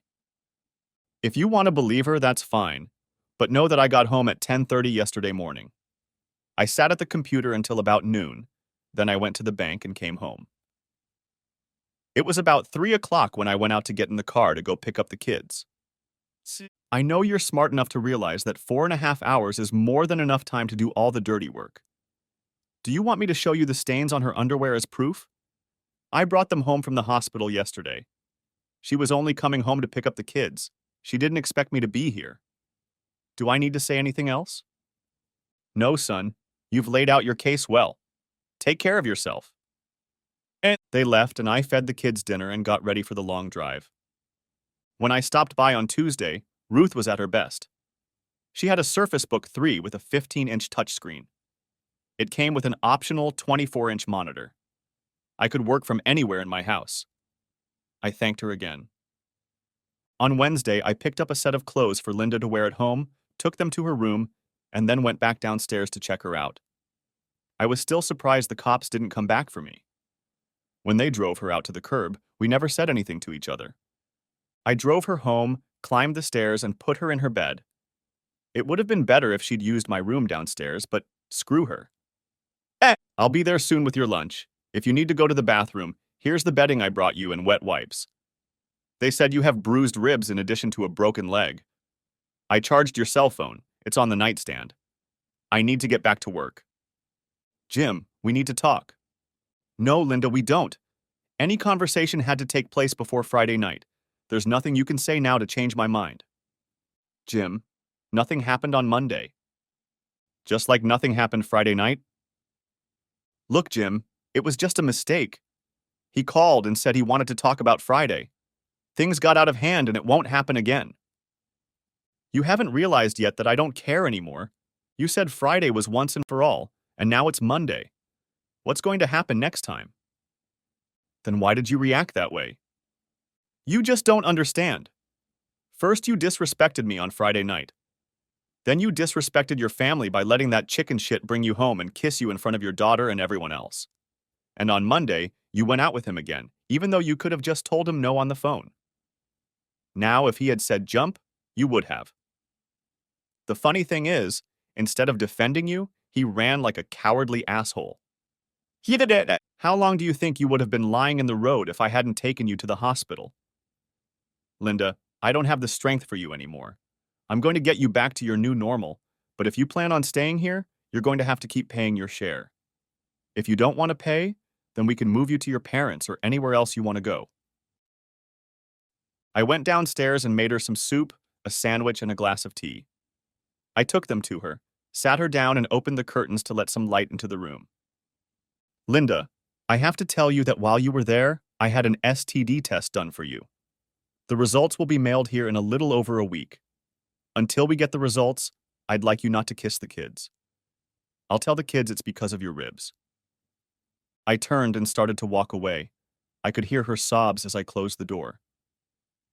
Speaker 1: If you want to believe her, that's fine, but know that I got home at 10:30 yesterday morning. I sat at the computer until about noon, then I went to the bank and came home. It was about 3 o'clock when I went out to get in the car to go pick up the kids. I know you're smart enough to realize that 4.5 hours is more than enough time to do all the dirty work. Do you want me to show you the stains on her underwear as proof? I brought them home from the hospital yesterday. She was only coming home to pick up the kids. She didn't expect me to be here. Do I need to say anything else? No, son. You've laid out your case well. Take care of yourself. And they left, and I fed the kids dinner and got ready for the long drive. When I stopped by on Tuesday, Ruth was at her best. She had a Surface Book 3 with a 15-inch touchscreen. It came with an optional 24-inch monitor. I could work from anywhere in my house. I thanked her again. On Wednesday, I picked up a set of clothes for Linda to wear at home, took them to her room, and then went back downstairs to check her out. I was still surprised the cops didn't come back for me. When they drove her out to the curb, we never said anything to each other. I drove her home, climbed the stairs, and put her in her bed. It would have been better if she'd used my room downstairs, but screw her. I'll be there soon with your lunch. If you need to go to the bathroom, here's the bedding I brought you and wet wipes. They said you have bruised ribs in addition to a broken leg. I charged your cell phone. It's on the nightstand. I need to get back to work. Jim, we need to talk. No, Linda, we don't. Any conversation had to take place before Friday night. There's nothing you can say now to change my mind. Jim, nothing happened on Monday. Just like nothing happened Friday night? Look, Jim, it was just a mistake. He called and said he wanted to talk about Friday. Things got out of hand and it won't happen again. You haven't realized yet that I don't care anymore. You said Friday was once and for all, and now it's Monday. What's going to happen next time? Then why did you react that way? You just don't understand. First, you disrespected me on Friday night. Then you disrespected your family by letting that chicken shit bring you home and kiss you in front of your daughter and everyone else. And on Monday, you went out with him again, even though you could have just told him no on the phone. Now, if he had said jump, you would have. The funny thing is, instead of defending you, he ran like a cowardly asshole. How long do you think you would have been lying in the road if I hadn't taken you to the hospital? Linda, I don't have the strength for you anymore. I'm going to get you back to your new normal, but if you plan on staying here, you're going to have to keep paying your share. If you don't want to pay, then we can move you to your parents or anywhere else you want to go. I went downstairs and made her some soup, a sandwich, and a glass of tea. I took them to her, sat her down, and opened the curtains to let some light into the room. Linda, I have to tell you that while you were there, I had an STD test done for you. The results will be mailed here in a little over a week. Until we get the results, I'd like you not to kiss the kids. I'll tell the kids it's because of your ribs. I turned and started to walk away. I could hear her sobs as I closed the door.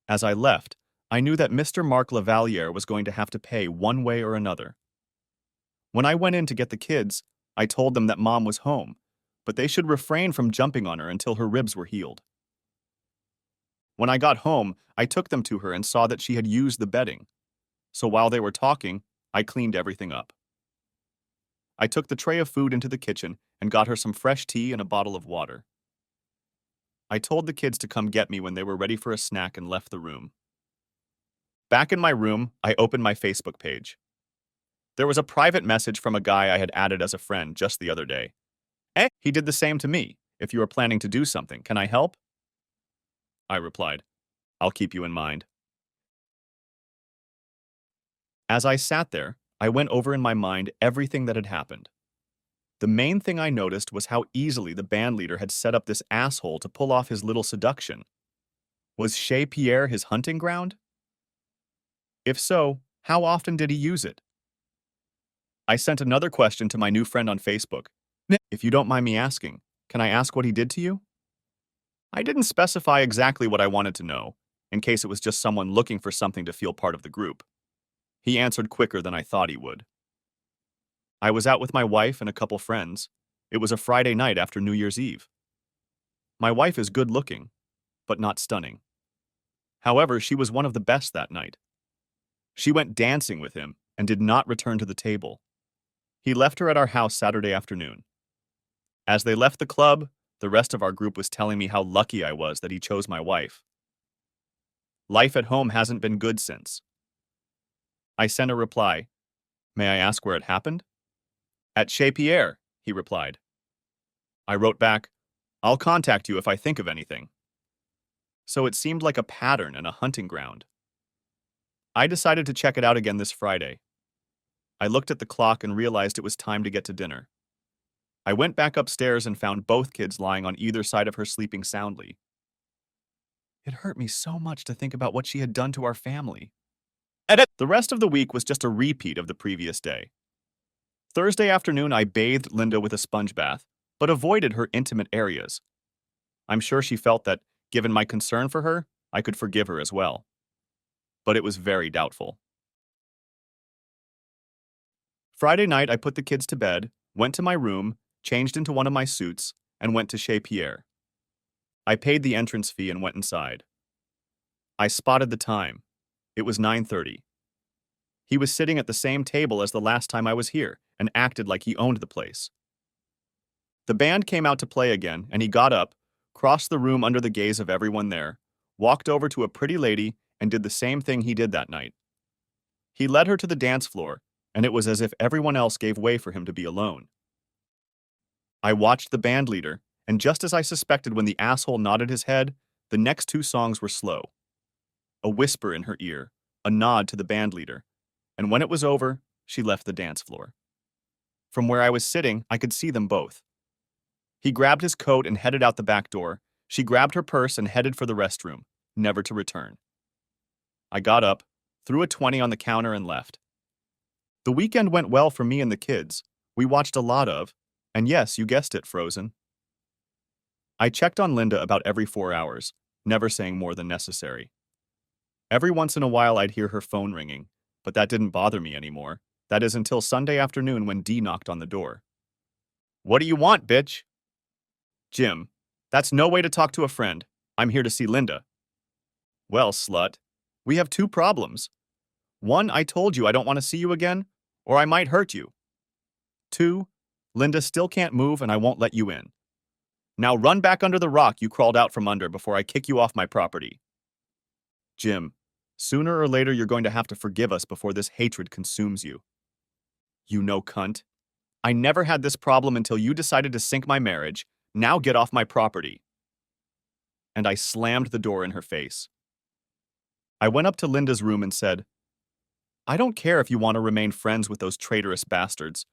Speaker 1: As I left, I knew that Mr. Mark Lavaliere was going to have to pay one way or another. When I went in to get the kids, I told them that Mom was home, but they should refrain from jumping on her until her ribs were healed. When I got home, I took them to her and saw that she had used the bedding. So while they were talking, I cleaned everything up. I took the tray of food into the kitchen and got her some fresh tea and a bottle of water. I told the kids to come get me when they were ready for a snack and left the room. Back in my room, I opened my Facebook page. There was a private message from a guy I had added as a friend just the other day. He did the same to me. If you are planning to do something, can I help? I replied, I'll keep you in mind. As I sat there, I went over in my mind everything that had happened. The main thing I noticed was how easily the bandleader had set up this asshole to pull off his little seduction. Was Chez Pierre his hunting ground? If so, how often did he use it? I sent another question to my new friend on Facebook. If you don't mind me asking, can I ask what he did to you? I didn't specify exactly what I wanted to know, in case it was just someone looking for something to feel part of the group. He answered quicker than I thought he would. I was out with my wife and a couple friends. It was a Friday night after New Year's Eve. My wife is good looking, but not stunning. However, she was one of the best that night. She went dancing with him and did not return to the table. He left her at our house Saturday afternoon. As they left the club, the rest of our group was telling me how lucky I was that he chose my wife. Life at home hasn't been good since. I sent a reply. May I ask where it happened? At Chez Pierre, he replied. I wrote back, I'll contact you if I think of anything. So it seemed like a pattern and a hunting ground. I decided to check it out again this Friday. I looked at the clock and realized it was time to get to dinner. I went back upstairs and found both kids lying on either side of her sleeping soundly. It hurt me so much to think about what she had done to our family. The rest of the week was just a repeat of the previous day. Thursday afternoon, I bathed Linda with a sponge bath, but avoided her intimate areas. I'm sure she felt that, given my concern for her, I could forgive her as well. But it was very doubtful. Friday night, I put the kids to bed, went to my room, changed into one of my suits, and went to Chez Pierre. I paid the entrance fee and went inside. I spotted the time. It was 9:30. He was sitting at the same table as the last time I was here and acted like he owned the place. The band came out to play again, and he got up, crossed the room under the gaze of everyone there, walked over to a pretty lady, and did the same thing he did that night. He led her to the dance floor, and it was as if everyone else gave way for him to be alone. I watched the band leader, and just as I suspected when the asshole nodded his head, the next two songs were slow. A whisper in her ear, a nod to the band leader, and when it was over, she left the dance floor. From where I was sitting, I could see them both. He grabbed his coat and headed out the back door. She grabbed her purse and headed for the restroom, never to return. I got up, threw a 20 on the counter, and left. The weekend went well for me and the kids. We watched a lot of, and yes, you guessed it, Frozen. I checked on Linda about every 4 hours, never saying more than necessary. Every once in a while I'd hear her phone ringing, but that didn't bother me anymore. That is until Sunday afternoon when Dee knocked on the door. What do you want, bitch? Jim, that's no way to talk to a friend. I'm here to see Linda. Well, slut, we have two problems. One, I told you I don't want to see you again, or I might hurt you. Two, Linda still can't move and I won't let you in. Now run back under the rock you crawled out from under before I kick you off my property. Jim, sooner or later you're going to have to forgive us before this hatred consumes you. You know, cunt. I never had this problem until you decided to sink my marriage. Now get off my property. And I slammed the door in her face. I went up to Linda's room and said, I don't care if you want to remain friends with those traitorous bastards,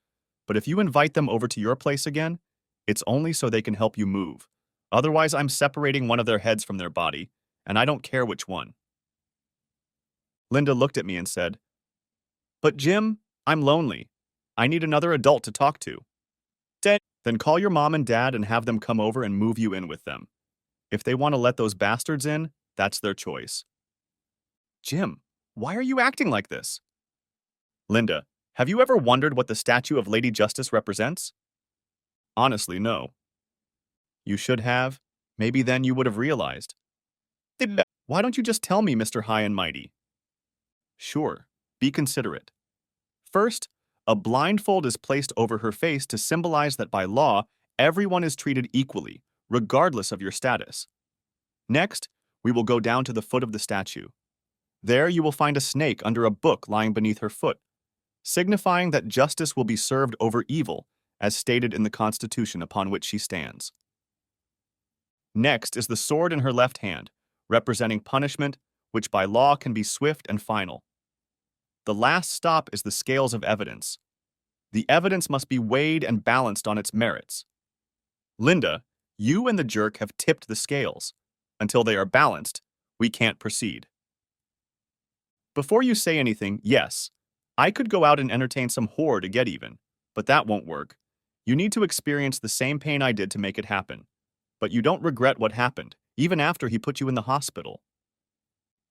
Speaker 1: but if you invite them over to your place again, it's only so they can help you move. Otherwise, I'm separating one of their heads from their body, and I don't care which one. Linda looked at me and said, But Jim, I'm lonely. I need another adult to talk to. Then call your mom and dad and have them come over and move you in with them. If they want to let those bastards in, that's their choice. Jim, why are you acting like this? Linda, have you ever wondered what the statue of Lady Justice represents? Honestly, no. You should have. Maybe then you would have realized. Why don't you just tell me, Mr. High and Mighty? Sure, be considerate. First, a blindfold is placed over her face to symbolize that by law, everyone is treated equally, regardless of your status. Next, we will go down to the foot of the statue. There you will find a snake under a book lying beneath her foot, signifying that justice will be served over evil, as stated in the Constitution upon which she stands. Next is the sword in her left hand, representing punishment, which by law can be swift and final. The last stop is the scales of evidence. The evidence must be weighed and balanced on its merits. Linda, you and the jerk have tipped the scales. Until they are balanced, We can't proceed. Before you say anything, yes, I could go out and entertain some whore to get even, but that won't work. You need to experience the same pain I did to make it happen. But you don't regret what happened, even after he put you in the hospital.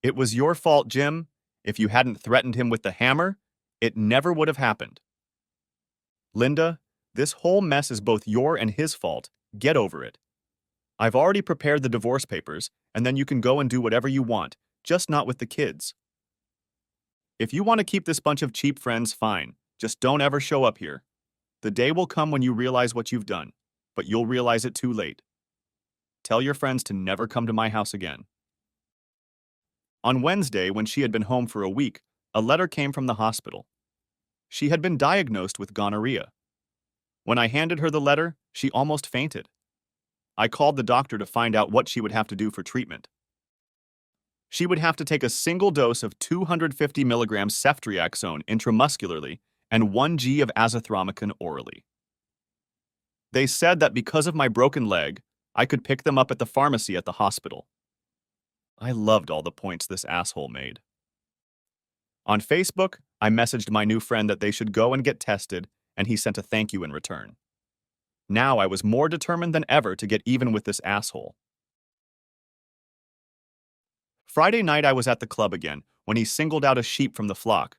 Speaker 1: It was your fault, Jim. If you hadn't threatened him with the hammer, it never would have happened. Linda, this whole mess is both your and his fault. Get over it. I've already prepared the divorce papers, and then you can go and do whatever you want, just not with the kids. If you want to keep this bunch of cheap friends, fine. Just don't ever show up here. The day will come when you realize what you've done, but you'll realize it too late. Tell your friends to never come to my house again. On Wednesday, when she had been home for a week, a letter came from the hospital. She had been diagnosed with gonorrhea. When I handed her the letter, she almost fainted. I called the doctor to find out what she would have to do for treatment. She would have to take a single dose of 250 milligrams ceftriaxone intramuscularly and 1 g of azithromycin orally. They said that because of my broken leg, I could pick them up at the pharmacy at the hospital. I loved all the points this asshole made. On Facebook, I messaged my new friend that they should go and get tested, and he sent a thank you in return. Now I was more determined than ever to get even with this asshole. Friday night I was at the club again when he singled out a sheep from the flock.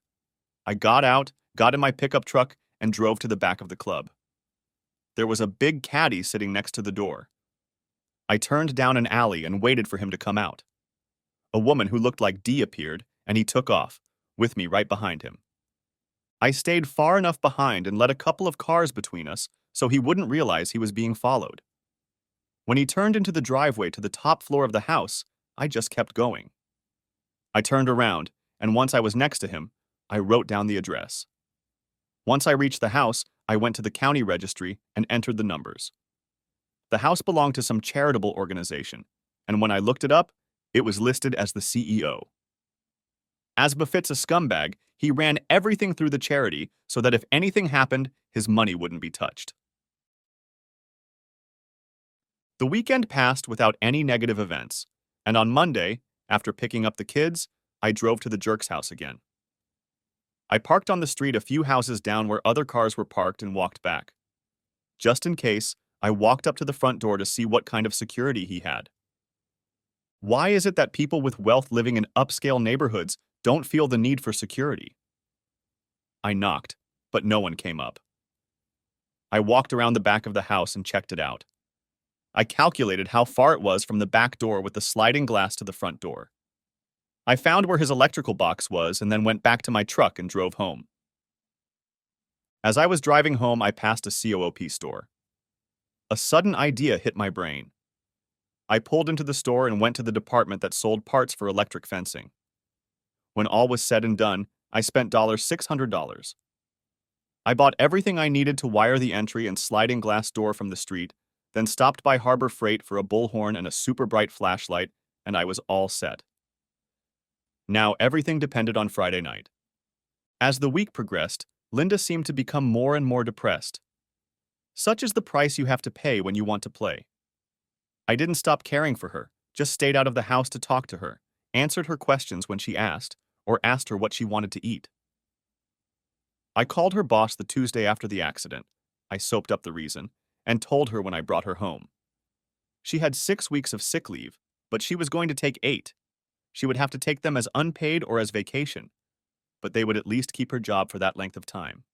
Speaker 1: I got out, got in my pickup truck, and drove to the back of the club. There was a big caddy sitting next to the door. I turned down an alley and waited for him to come out. A woman who looked like Dee appeared, and he took off, with me right behind him. I stayed far enough behind and let a couple of cars between us so he wouldn't realize he was being followed. When he turned into the driveway to the top floor of the house, I just kept going. I turned around, and once I was next to him, I wrote down the address. Once I reached the house, I went to the county registry and entered the numbers. The house belonged to some charitable organization, and when I looked it up, it was listed as the CEO. As befits a scumbag, he ran everything through the charity so that if anything happened, his money wouldn't be touched. The weekend passed without any negative events, and on Monday, after picking up the kids, I drove to the jerk's house again. I parked on the street a few houses down where other cars were parked and walked back. Just in case, I walked up to the front door to see what kind of security he had. Why is it that people with wealth living in upscale neighborhoods don't feel the need for security? I knocked, but no one came up. I walked around the back of the house and checked it out. I calculated how far it was from the back door with the sliding glass to the front door. I found where his electrical box was and then went back to my truck and drove home. As I was driving home, I passed a COOP store. A sudden idea hit my brain. I pulled into the store and went to the department that sold parts for electric fencing. When all was said and done, I spent $600. I bought everything I needed to wire the entry and sliding glass door from the street, then stopped by Harbor Freight for a bullhorn and a super bright flashlight, and I was all set. Now everything depended on Friday night. As the week progressed, Linda seemed to become more and more depressed. Such is the price you have to pay when you want to play. I didn't stop caring for her, just stayed out of the house to talk to her, answered her questions when she asked, or asked her what she wanted to eat. I called her boss the Tuesday after the accident. I soaped up the reason, and told her when I brought her home. She had 6 weeks of sick leave, but she was going to take 8. She would have to take them as unpaid or as vacation, but they would at least keep her job for that length of time.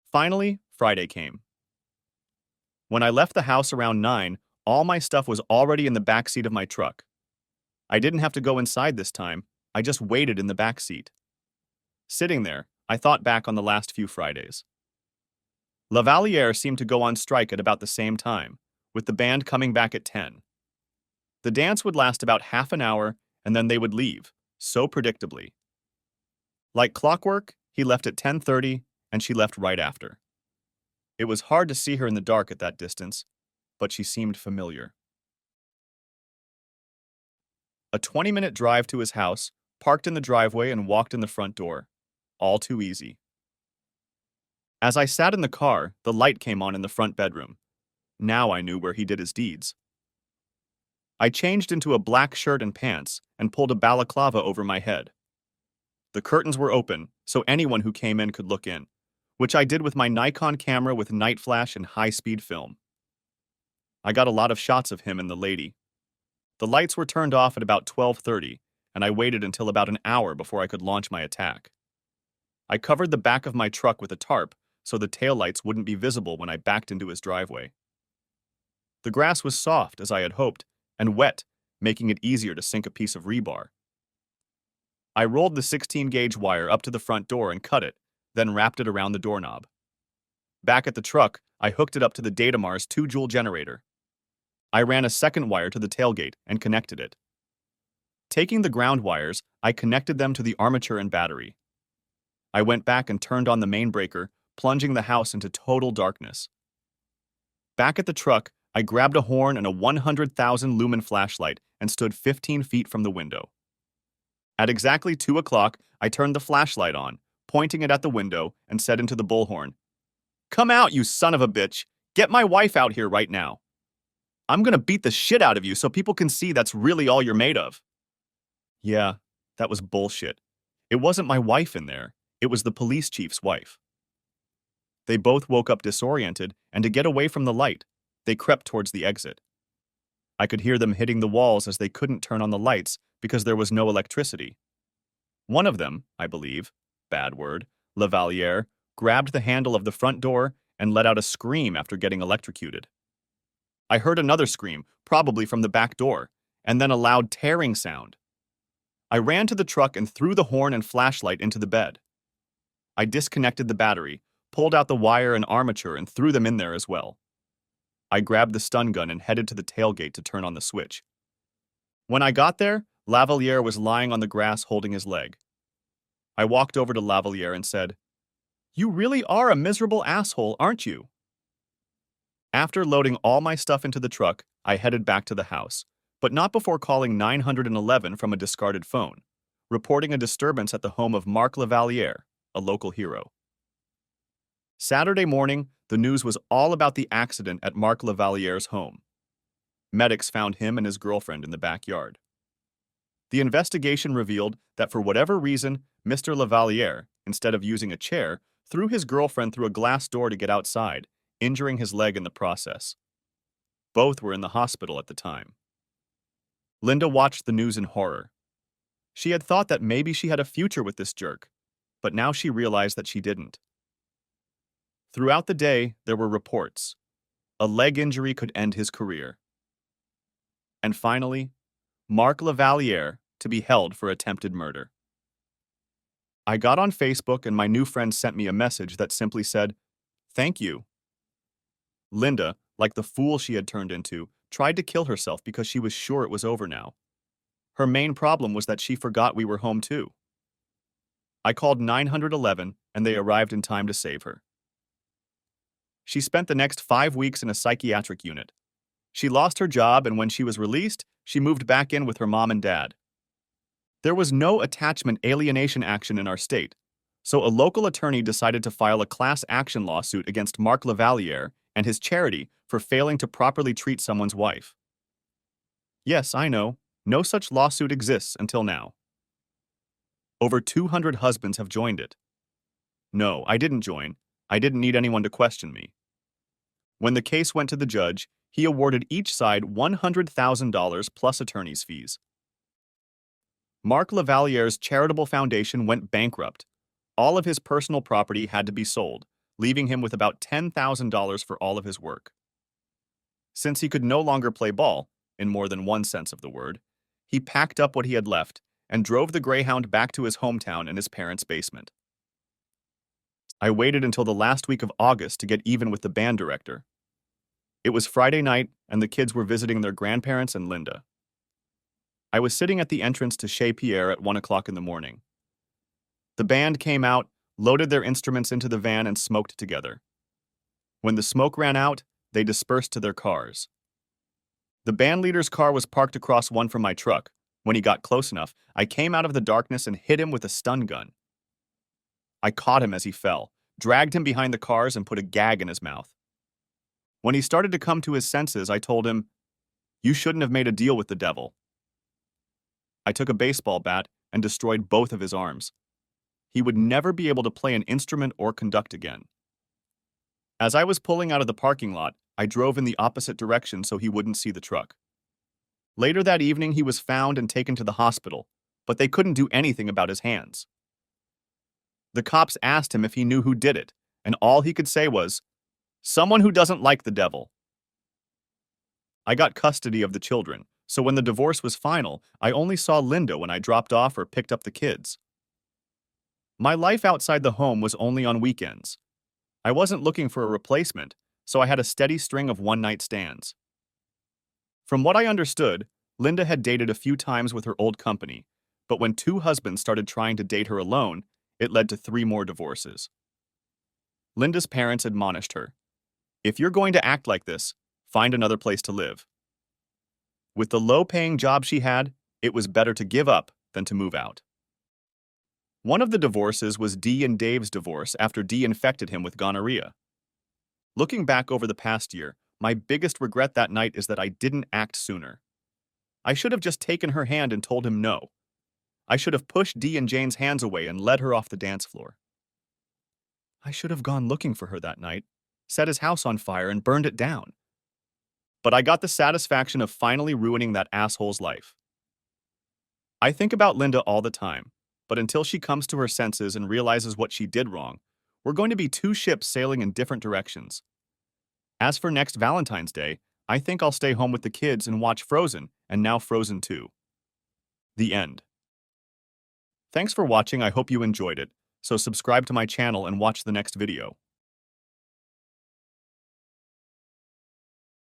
Speaker 1: Finally, Friday came. When I left the house around 9, all my stuff was already in the back seat of my truck. I didn't have to go inside this time, I just waited in the back seat. Sitting there, I thought back on the last few Fridays. Lavaliere seemed to go on strike at about the same time, with the band coming back at 10. The dance would last about half an hour, and then they would leave, so predictably. Like clockwork, he left at 10:30, and she left right after. It was hard to see her in the dark at that distance, but she seemed familiar. A 20-minute drive to his house, parked in the driveway and walked in the front door. All too easy. As I sat in the car, the light came on in the front bedroom. Now I knew where he did his deeds. I changed into a black shirt and pants and pulled a balaclava over my head. The curtains were open, so anyone who came in could look in, which I did with my Nikon camera with night flash and high-speed film. I got a lot of shots of him and the lady. The lights were turned off at about 12:30, and I waited until about an hour before I could launch my attack. I covered the back of my truck with a tarp so the taillights wouldn't be visible when I backed into his driveway. The grass was soft, as I had hoped, and wet, making it easier to sink a piece of rebar. I rolled the 16-gauge wire up to the front door and cut it, then wrapped it around the doorknob. Back at the truck, I hooked it up to the Datamar's 2-joule generator. I ran a second wire to the tailgate and connected it. Taking the ground wires, I connected them to the armature and battery. I went back and turned on the main breaker, plunging the house into total darkness. Back at the truck, I grabbed a horn and a 100,000 lumen flashlight and stood 15 feet from the window. At exactly 2 o'clock, I turned the flashlight on, pointing it at the window, and said into the bullhorn, "Come out, you son of a bitch! Get my wife out here right now! I'm gonna beat the shit out of you so people can see that's really all you're made of." Yeah, that was bullshit. It wasn't my wife in there. It was the police chief's wife. They both woke up disoriented, and to get away from the light, they crept towards the exit. I could hear them hitting the walls as they couldn't turn on the lights because there was no electricity. One of them, I believe, bad word, Lavaliere, grabbed the handle of the front door and let out a scream after getting electrocuted. I heard another scream, probably from the back door, and then a loud tearing sound. I ran to the truck and threw the horn and flashlight into the bed. I disconnected the battery, pulled out the wire and armature and threw them in there as well. I grabbed the stun gun and headed to the tailgate to turn on the switch. When I got there, Lavaliere was lying on the grass holding his leg. I walked over to Lavaliere and said, "You really are a miserable asshole, aren't you?" After loading all my stuff into the truck, I headed back to the house, but not before calling 911 from a discarded phone, reporting a disturbance at the home of Mark Lavaliere, a local hero. Saturday morning, the news was all about the accident at Mark Lavaliere's home. Medics found him and his girlfriend in the backyard. The investigation revealed that for whatever reason, Mr. Lavaliere, instead of using a chair, threw his girlfriend through a glass door to get outside, injuring his leg in the process. Both were in the hospital at the time. Linda watched the news in horror. She had thought that maybe she had a future with this jerk, but now she realized that she didn't. Throughout the day, there were reports. A leg injury could end his career. And finally, Mark Lavaliere to be held for attempted murder. I got on Facebook and my new friend sent me a message that simply said, "Thank you." Linda, like the fool she had turned into, tried to kill herself because she was sure it was over now. Her main problem was that she forgot we were home too. I called 911 and they arrived in time to save her. She spent the next 5 weeks in a psychiatric unit. She lost her job, and when she was released, she moved back in with her mom and dad. There was no attachment alienation action in our state, so a local attorney decided to file a class action lawsuit against Mark Lavaliere and his charity for failing to properly treat someone's wife. Yes, I know, no such lawsuit exists until now. Over 200 husbands have joined it. No, I didn't join. I didn't need anyone to question me. When the case went to the judge, he awarded each side $100,000 plus attorney's fees. Mark Lavaliere's charitable foundation went bankrupt. All of his personal property had to be sold, leaving him with about $10,000 for all of his work. Since he could no longer play ball, in more than one sense of the word, he packed up what he had left and drove the Greyhound back to his hometown in his parents' basement. I waited until the last week of August to get even with the band director. It was Friday night, and the kids were visiting their grandparents and Linda. I was sitting at the entrance to Chez Pierre at 1 o'clock in the morning. The band came out, loaded their instruments into the van, and smoked together. When the smoke ran out, they dispersed to their cars. The band leader's car was parked across one from my truck. When he got close enough, I came out of the darkness and hit him with a stun gun. I caught him as he fell, dragged him behind the cars, and put a gag in his mouth. When he started to come to his senses, I told him, You shouldn't have made a deal with the devil. I took a baseball bat and destroyed both of his arms. He would never be able to play an instrument or conduct again. As I was pulling out of the parking lot, I drove in the opposite direction so he wouldn't see the truck. Later that evening, he was found and taken to the hospital, but they couldn't do anything about his hands. The cops asked him if he knew who did it, and all he could say was, "Someone who doesn't like the devil." I got custody of the children, so when the divorce was final, I only saw Linda when I dropped off or picked up the kids. My life outside the home was only on weekends. I wasn't looking for a replacement, so I had a steady string of one-night stands. From what I understood, Linda had dated a few times with her old company, but when two husbands started trying to date her alone, it led to 3 more divorces. Linda's parents admonished her, "If you're going to act like this, find another place to live." With the low-paying job she had, it was better to give up than to move out. One of the divorces was Dee and Dave's divorce after Dee infected him with gonorrhea. Looking back over the past year, my biggest regret that night is that I didn't act sooner. I should have just taken her hand and told him no. I should have pushed Dee and Jane's hands away and led her off the dance floor. I should have gone looking for her that night, set his house on fire and burned it down. But I got the satisfaction of finally ruining that asshole's life. I think about Linda all the time, but until she comes to her senses and realizes what she did wrong, we're going to be 2 ships sailing in different directions. As for next Valentine's Day, I think I'll stay home with the kids and watch Frozen, and now Frozen 2. The end. Thanks for watching. I hope you enjoyed it, so subscribe to my channel and watch the next video.